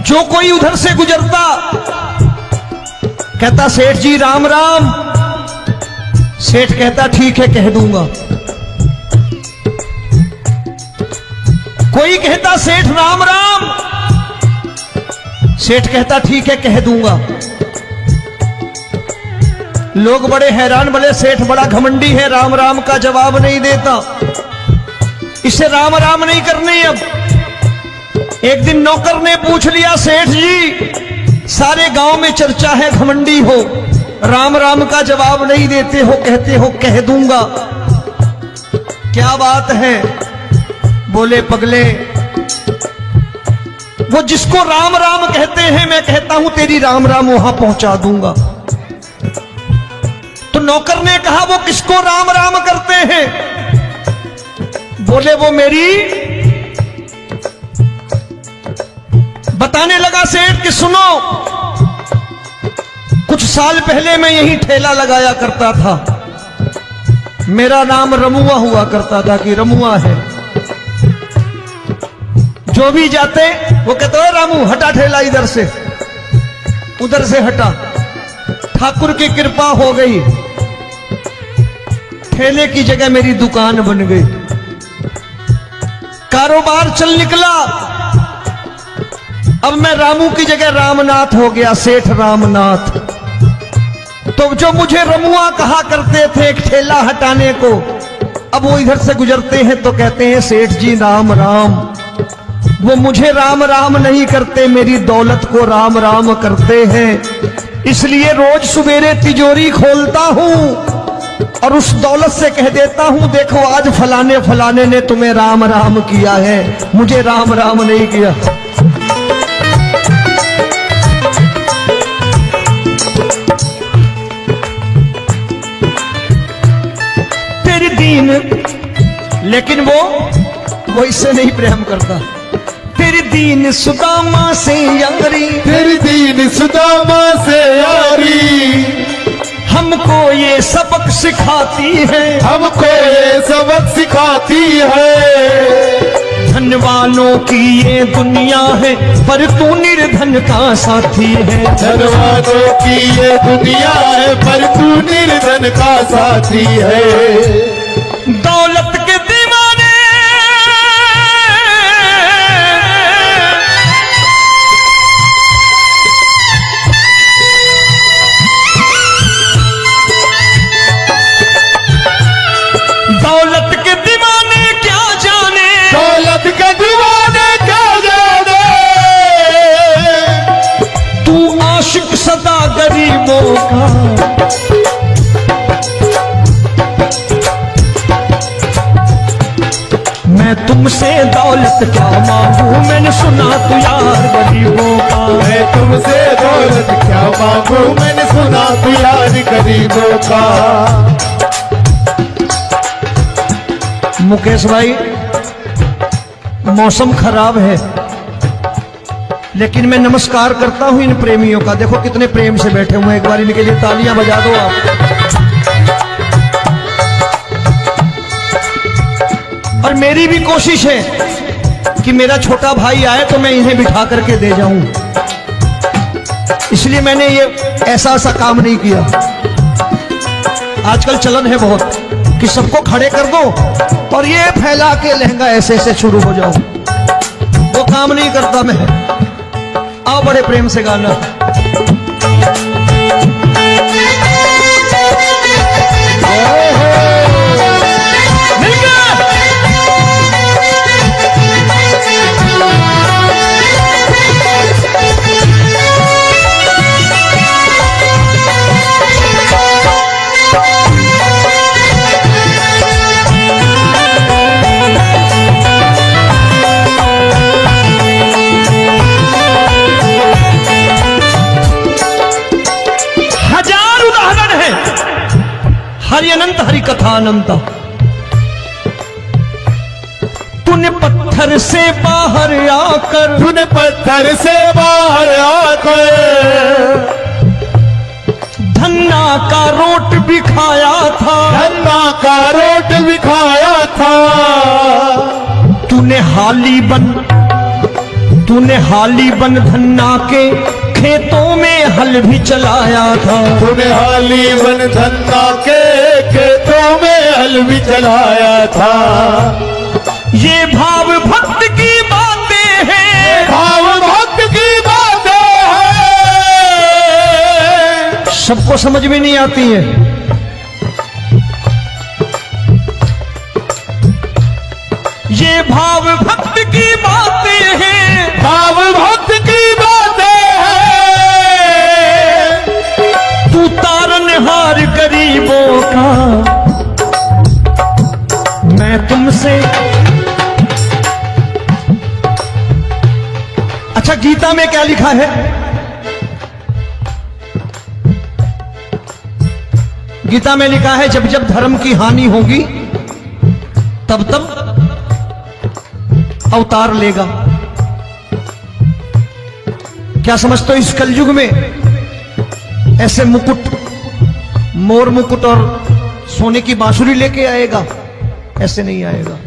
जो कोई उधर से गुजरता कहता सेठ जी राम राम। सेठ कहता ठीक है कह दूंगा। कोई कहता सेठ राम राम। सेठ कहता ठीक है कह दूंगा। लोग बड़े हैरान, बोले सेठ बड़ा घमंडी है, राम राम का जवाब नहीं देता, इसे राम राम नहीं करने। अब एक दिन नौकर ने पूछ लिया सेठ जी सारे गांव में चर्चा है घमंडी हो, राम राम का जवाब नहीं देते हो, कहते हो कह दूंगा, क्या बात है? बोले पगले वो जिसको राम राम कहते हैं मैं कहता हूं तेरी राम राम वहां पहुंचा दूंगा। तो नौकर ने कहा वो किसको राम राम करते हैं? बोले वो मेरी। बताने लगा सेठ कि सुनो, कुछ साल पहले मैं यही ठेला लगाया करता था, मेरा नाम रमुआ हुआ करता था कि रमुआ है। जो भी जाते वो कहते हो रामू हटा ठेला इधर से, उधर से हटा। ठाकुर की कृपा हो गई, ठेले की जगह मेरी दुकान बन गई, कारोबार चल निकला। अब मैं रामू की जगह रामनाथ हो गया, सेठ रामनाथ। तो जो मुझे रमुआ कहा करते थे एक ठेला हटाने को, अब वो इधर से गुजरते हैं तो कहते हैं सेठ जी राम राम। वो मुझे राम राम नहीं करते, मेरी दौलत को राम राम करते हैं। इसलिए रोज सवेरे तिजोरी खोलता हूं और उस दौलत से कह देता हूं देखो आज फलाने फलाने ने तुम्हें राम राम किया है, मुझे राम राम नहीं किया। तेरी दीन, लेकिन वो इससे नहीं प्रेम करता। तेरी दीन सुदामा से यारी, तेरी दीन सुदामा से यारी। हमको ये सबक सिखाती है, हमको ये सबक सिखाती है। धन वालों की ये दुनिया है, पर तू निर्धन का साथी है। धन वालों की ये दुनिया है, पर तू निर्धन का साथी है। दौलत के दीवाने दौलत के दीवाने क्या जाने, दौलत के दीवाने क्या जाने। गरीबों का। मैं तुमसे दौलत क्या मांगू, मैंने सुना तू यार गरीबों का। मैं तुमसे दौलत क्या मांगू, मैंने सुना तू यार गरीबों का। मुकेश भाई, मौसम खराब है, लेकिन मैं नमस्कार करता हूं इन प्रेमियों का। देखो कितने प्रेम से बैठे हुए हैं, एक बार इनके लिए तालियां बजा दो आप। और मेरी भी कोशिश है कि मेरा छोटा भाई आए तो मैं इन्हें बिठा करके दे जाऊं, इसलिए मैंने ये ऐसा काम नहीं किया। आजकल चलन है बहुत कि सबको खड़े कर दो और ये फैला के लहंगा ऐसे ऐसे शुरू हो जाओ, वो काम नहीं करता मैं। आओ बड़े प्रेम से गाना। हरि अनंत हरि कथा अनंत। तूने पत्थर से बाहर आकर, तूने पत्थर से बाहर आकर धन्ना का रोट भी खाया था, धन्ना का रोट भी खाया था। तूने हाली बन धन्ना के खेतों में हल भी चलाया था। तूने हाली बन धन्ना के खेतों में हल भी चलाया था। ये भाव भक्त की बातें हैं, भाव भक्त की बातें हैं, सबको समझ में नहीं आती है। ये भाव भक्त की बातें हैं, भाव भक्त की बातें हैं। तू तारनहार गरीबों का। मैं तुमसे, अच्छा गीता में क्या लिखा है? गीता में लिखा है जब जब धर्म की हानि होगी तब तब अवतार लेगा। क्या समझते हो इस कलयुग में ऐसे मुकुट, मोर मुकुट और सोने की बांसुरी लेके आएगा? ऐसे नहीं आएगा,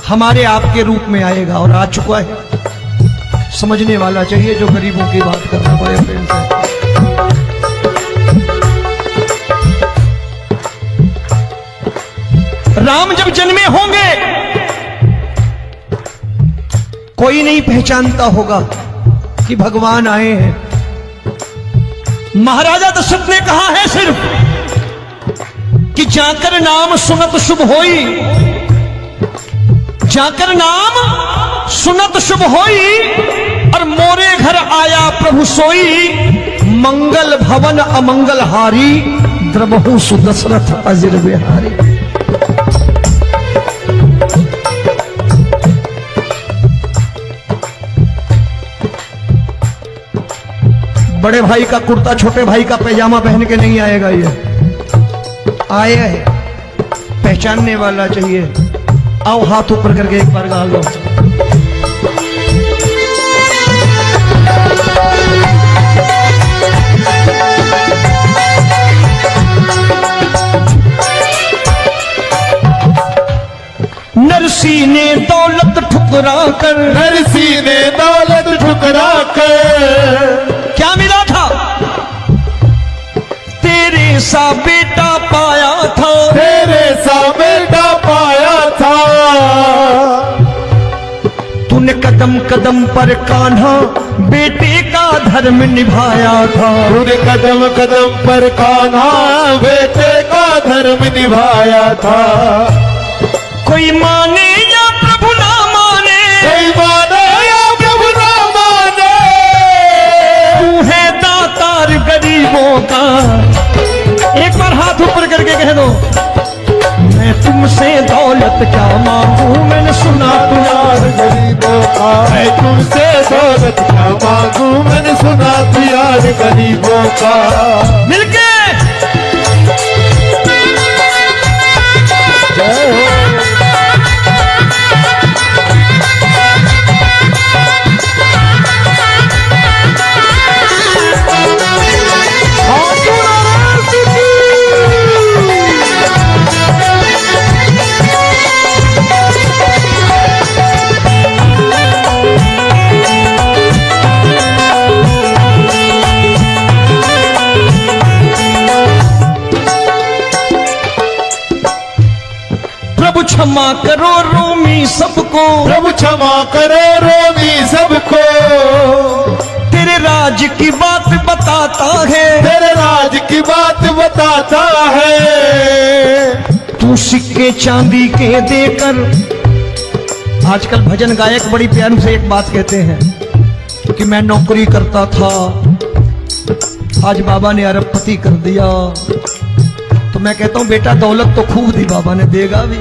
हमारे आपके रूप में आएगा और आ चुका है। समझने वाला चाहिए जो गरीबों की बात करना बड़े प्रेम से। राम जब जन्मे होंगे कोई नहीं पहचानता होगा कि भगवान आए हैं। महाराजा दशरथ ने कहा है सिर्फ कि जाकर नाम सुनत शुभ होई, जाकर नाम सुनत शुभ होई और मोरे घर आया प्रभु सोई। मंगल भवन अमंगल हारी, द्रबहु सुदशरथ अजिर बिहारी। बड़े भाई का कुर्ता छोटे भाई का पैजामा पहन के नहीं आएगा, ये आया है, पहचानने वाला चाहिए। आओ हाथ ऊपर करके एक बार गा लो। नरसी ने दौलत ठुकरा कर, नरसी ने दौलत ठुकरा कर क्या मिला था? तेरे सा बेटा पाया था, तेरे सा बेटा पाया था। तूने कदम कदम पर कान्हा बेटे का धर्म निभाया था। तूने कदम कदम पर कान्हा बेटे का धर्म निभाया था। कोई माने या प्रभु ना माने, कोई माने या प्रभु ना माने, तू है दातार दौलत क्या मांगू मैंने सुना तू यार गरीबों का। मैं तुमसे दौलत क्या मांगू, मैंने सुना तू यार गरीबों का। मिलके जय हो। प्रभु क्षमा करो रोमी सबको, प्रभु क्षमा करो रोमी सबको। तेरे राज की बात बताता है, तेरे राज की बात बताता है। तू सिक्के चांदी के देकर। आजकल भजन गायक बड़ी प्यार से एक बात कहते हैं कि मैं नौकरी करता था, आज बाबा ने अरबपति कर दिया। तो मैं कहता हूं बेटा दौलत तो खूब दी बाबा ने, देगा भी,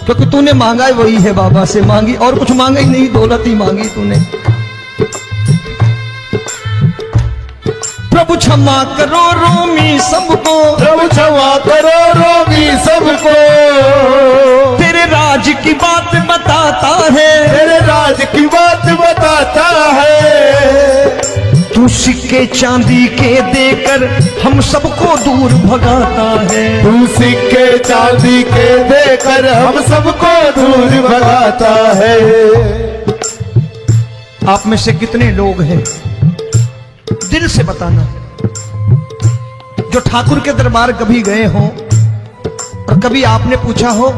क्योंकि तूने मांगा ही वही है, बाबा से मांगी और कुछ मांगा ही नहीं, दौलत ही मांगी तूने। प्रभु क्षमा करो रोमी सबको, प्रभु क्षमा करो रोमी सबको। तेरे राज की बात बताता है, तेरे राज की बात बताता है। तू सिक्के चांदी के देकर हम सबको दूर भगाता है। तू सिक्के चांदी के देकर हम सबको दूर भगाता है। आप में से कितने लोग हैं, दिल से बताना, जो ठाकुर के दरबार कभी गए हो और कभी आपने पूछा हो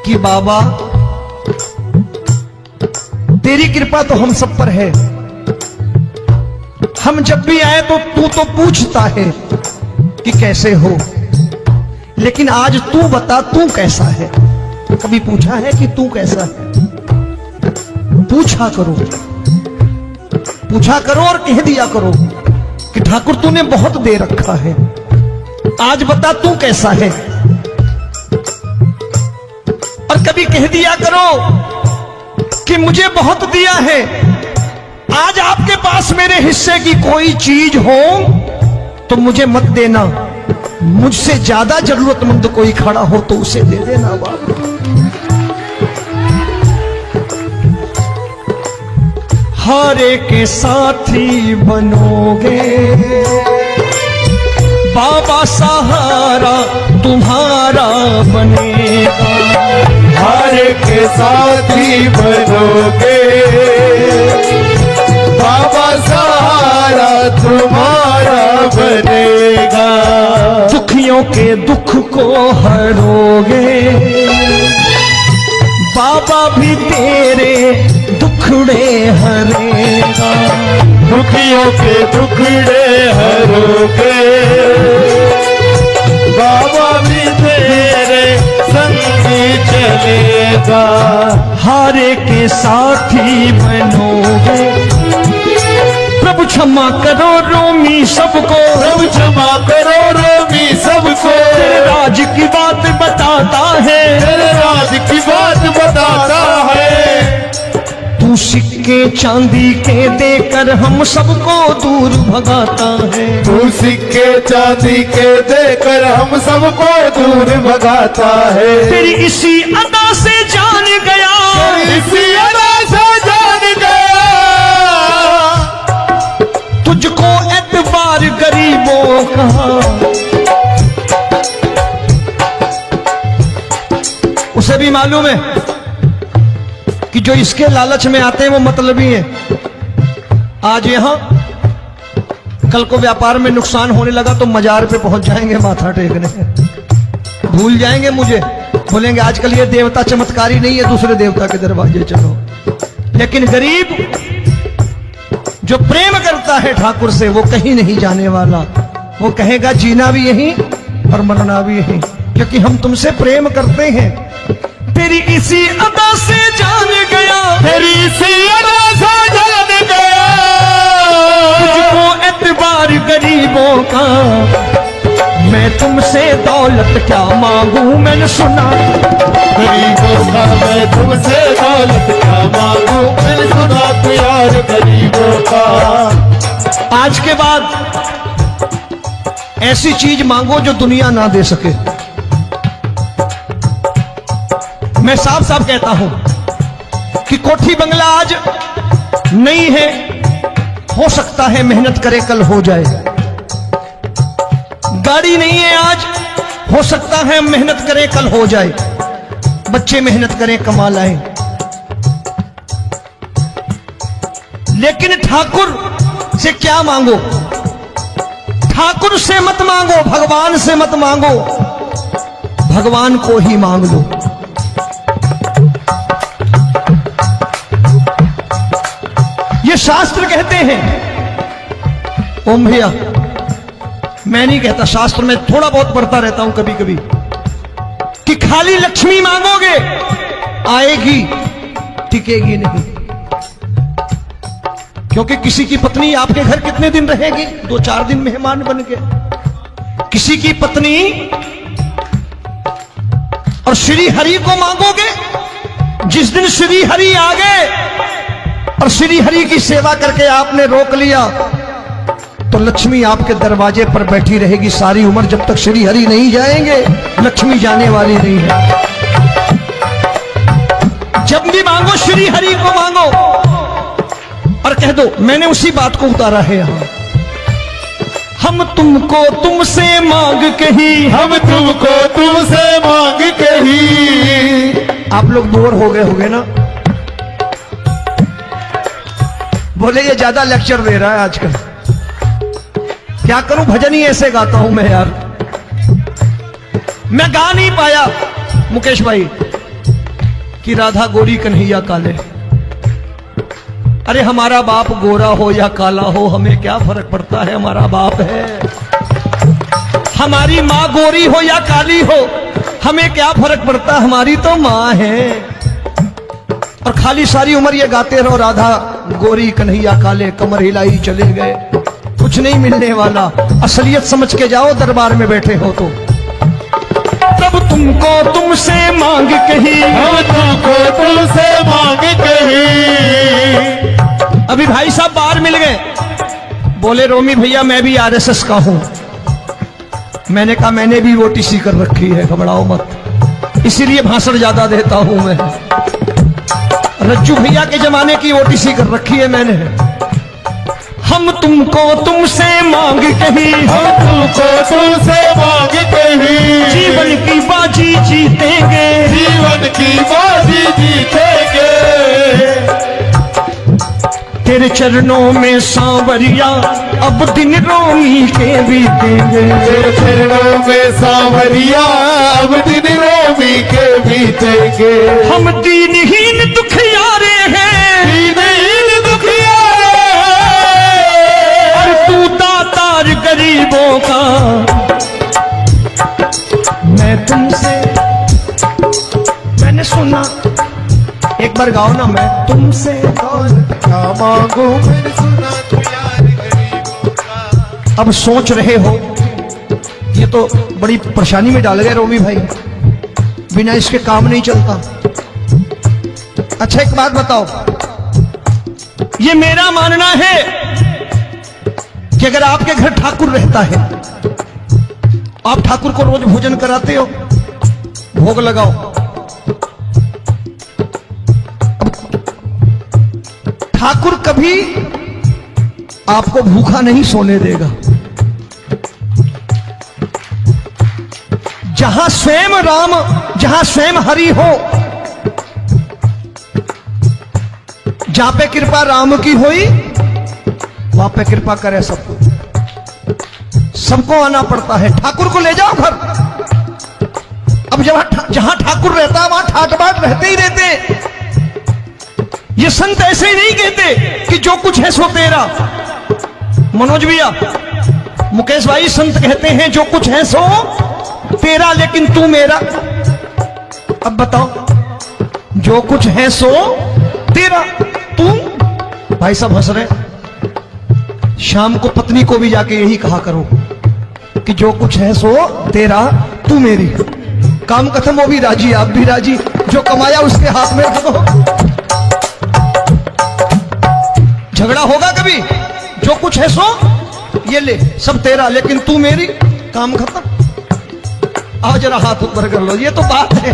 कि बाबा तेरी कृपा तो हम सब पर है, हम जब भी आए तो तू तो पूछता है कि कैसे हो, लेकिन आज तू बता तू कैसा है। कभी पूछा है कि तू कैसा है? पूछा करो, पूछा करो और कह दिया करो कि ठाकुर तूने बहुत दे रखा है, आज बता तू कैसा है। और कभी कह दिया करो कि मुझे बहुत दिया है, आज आपके पास मेरे हिस्से की कोई चीज हो तो मुझे मत देना, मुझसे ज्यादा जरूरतमंद कोई खड़ा हो तो उसे दे देना बाबा। हारे के साथी बनोगे बाबा, सहारा तुम्हारा बनेगा। हारे के साथी बनोगे बाबा, सहारा तुम्हारा बनेगा। दुखियों के दुख को हरोगे बाबा, भी तेरे दुखड़े हरेगा। दुखियों के दुखड़े हरोगे बाबा, भी तेरे संग चलेगा। हारे के साथी बनोगे, प्रभु क्षमा करो रोमी सबको, प्रभु क्षमा करो रोमी सबको। तेरे राज की बात बताता है, तेरे राज की बात बताता है। तू सिक्के चांदी के देकर हम सबको दूर भगाता है। तू सिक्के चांदी के देकर हम सबको दूर भगाता है। तेरी इसी अदा से जान गया, इसी अदा से जान गया, तुझको एतबार गरीबों का। उसे भी मालूम है कि जो इसके लालच में आते हैं वो मतलबी हैं। आज यहां कल को व्यापार में नुकसान होने लगा तो मजार पे पहुंच जाएंगे माथा टेकने, भूल जाएंगे मुझे, बोलेंगे आजकल ये देवता चमत्कारी नहीं है, दूसरे देवता के दरवाजे चलो। लेकिन गरीब जो प्रेम करता है ठाकुर से वो कहीं नहीं जाने वाला, वो कहेगा जीना भी यहीं और मरना भी यहीं, क्योंकि हम तुमसे प्रेम करते हैं। तेरी इसी अदा से जान गया, तेरी इसी अदा से जान गया, तुझको एतबार गरीबों का। मैं तुमसे दौलत दौलत क्या मांगू मैंने सुना। गरीबों का मैं तुमसे दौलत क्या मांगू, मैंने सुना तू यार गरीबों का। आज के बाद ऐसी चीज मांगो जो दुनिया ना दे सके। मैं साफ साफ कहता हूं कि कोठी बंगला आज नहीं है, हो सकता है मेहनत करे कल हो जाए। गाड़ी नहीं है आज, हो सकता है मेहनत करे कल हो जाए। बच्चे मेहनत करें कमा लाएं, लेकिन ठाकुर से क्या मांगो? ठाकुर से मत मांगो, भगवान से मत मांगो, भगवान को ही मांग लो। ये शास्त्र कहते हैं, ओम भैया मैं नहीं कहता, शास्त्र में थोड़ा बहुत पढ़ता रहता हूं कभी कभी, कि खाली लक्ष्मी मांगोगे आएगी, टिकेगी नहीं। क्योंकि किसी की पत्नी आपके घर कितने दिन रहेगी? 2-4 दिन मेहमान बन के। किसी की पत्नी, और श्री हरि को मांगोगे, जिस दिन श्री हरि आ गए और श्री हरि की सेवा करके आपने रोक लिया, तो लक्ष्मी आपके दरवाजे पर बैठी रहेगी सारी उम्र। जब तक श्री हरि नहीं जाएंगे लक्ष्मी जाने वाली नहीं है। जब भी मांगो श्री हरि को मांगो और कह दो मैंने उसी बात को उतारा है यहां। हम तुमको तुमसे मांग कही, हम तुमको तुमसे मांग कही। आप लोग बोर हो गए होंगे ना? बोले ये ज्यादा लेक्चर दे रहा है आजकल। क्या करूं, भजन ही ऐसे गाता हूं मैं यार। मैं गा नहीं पाया मुकेश भाई कि राधा गोरी कन्हैया काले। अरे हमारा बाप गोरा हो या काला हो हमें क्या फर्क पड़ता है, हमारा बाप है। हमारी माँ गोरी हो या काली हो हमें क्या फर्क पड़ता, हमारी तो माँ है। और खाली सारी उम्र ये गाते रहो राधा गोरी कन्हैया काले, कमर हिलाई चले गए, कुछ नहीं मिलने वाला। असलियत समझ के जाओ दरबार में बैठे हो तो। तब तुमको तुमसे मांग कही, हम तुमको तुमसे मांग कही। अभी भाई साहब बाहर मिल गए, बोले रोमी भैया मैं भी आरएसएस का हूं। मैंने कहा मैंने भी ओटीसी कर रखी है, घबराओ मत, इसीलिए भाषण ज्यादा देता हूं मैं। रज्जू भैया के जमाने की ओटीसी कर रखी है मैंने। हम तुमको तुमसे मांग कही, हम तुमको तुमसे मांग कही। जीवन की बाजी जीतेंगे, जीवन की बाजी जीतेंगे। तेरे चरणों में सांवरिया अब दिन रोमी के बीतेंगे। तेरे चरणों में सांवरिया अब दिन रोमी के बीतेंगे। हम दीनहीन दुखियारे हैं, दीनहीन दुखियारे और तू दातार गरीबों का। मैं तुमसे, मैंने सुना, एक बार गाओ ना, मैं तुमसे क्या मांगू, मैंने सुना तू यार गरीबों का। अब सोच रहे हो ये तो बड़ी परेशानी में डाल गए रोमी भाई, बिना इसके काम नहीं चलता। अच्छा एक बात बताओ, ये मेरा मानना है कि अगर आपके घर ठाकुर रहता है, आप ठाकुर को रोज भोजन कराते हो, भोग लगाओ, ठाकुर कभी आपको भूखा नहीं सोने देगा। जहां स्वयं राम, जहां स्वयं हरि हो, जहां पे कृपा राम की हुई वहां पे कृपा करे सबको। सबको आना पड़ता है, ठाकुर को ले जाओ घर। अब जहां ठाकुर रहता है वहां ठाट बाट रहते ही रहते। ये संत ऐसे ही नहीं कहते कि जो कुछ है सो तेरा। मनोज भैया, मुकेश भाई, संत कहते हैं जो कुछ है सो तेरा, लेकिन तू मेरा। अब बताओ, जो कुछ है सो तेरा, तू। भाई साहब हंस रहे। शाम को पत्नी को भी जाके यही कहा करो कि जो कुछ है सो तेरा, तू तू मेरी। काम खत्म, वो भी राजी, आप भी राजी, जो कमाया उसके हाथ में रख दो। झगड़ा होगा कभी, जो कुछ है सो ये ले, सब तेरा, लेकिन तू मेरी, काम खत्म। आओ जरा हाथ ऊपर कर लो, ये तो बात है।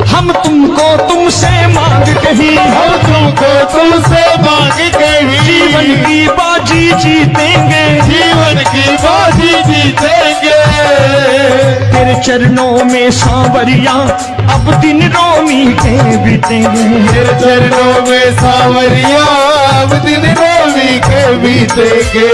हम तुमको तुमसे मांग कहीं, हम तुमको तुमसे मांग कहीं, जीवन की बाजी जीतेंगे, जीवन की बाजी जीतेंगे। तेरे चरणों में सांवरिया अब दिन रोमी के बीतेंगे। तेरे चरणों में सांवरिया अब दिन रोमी के बीतेंगे।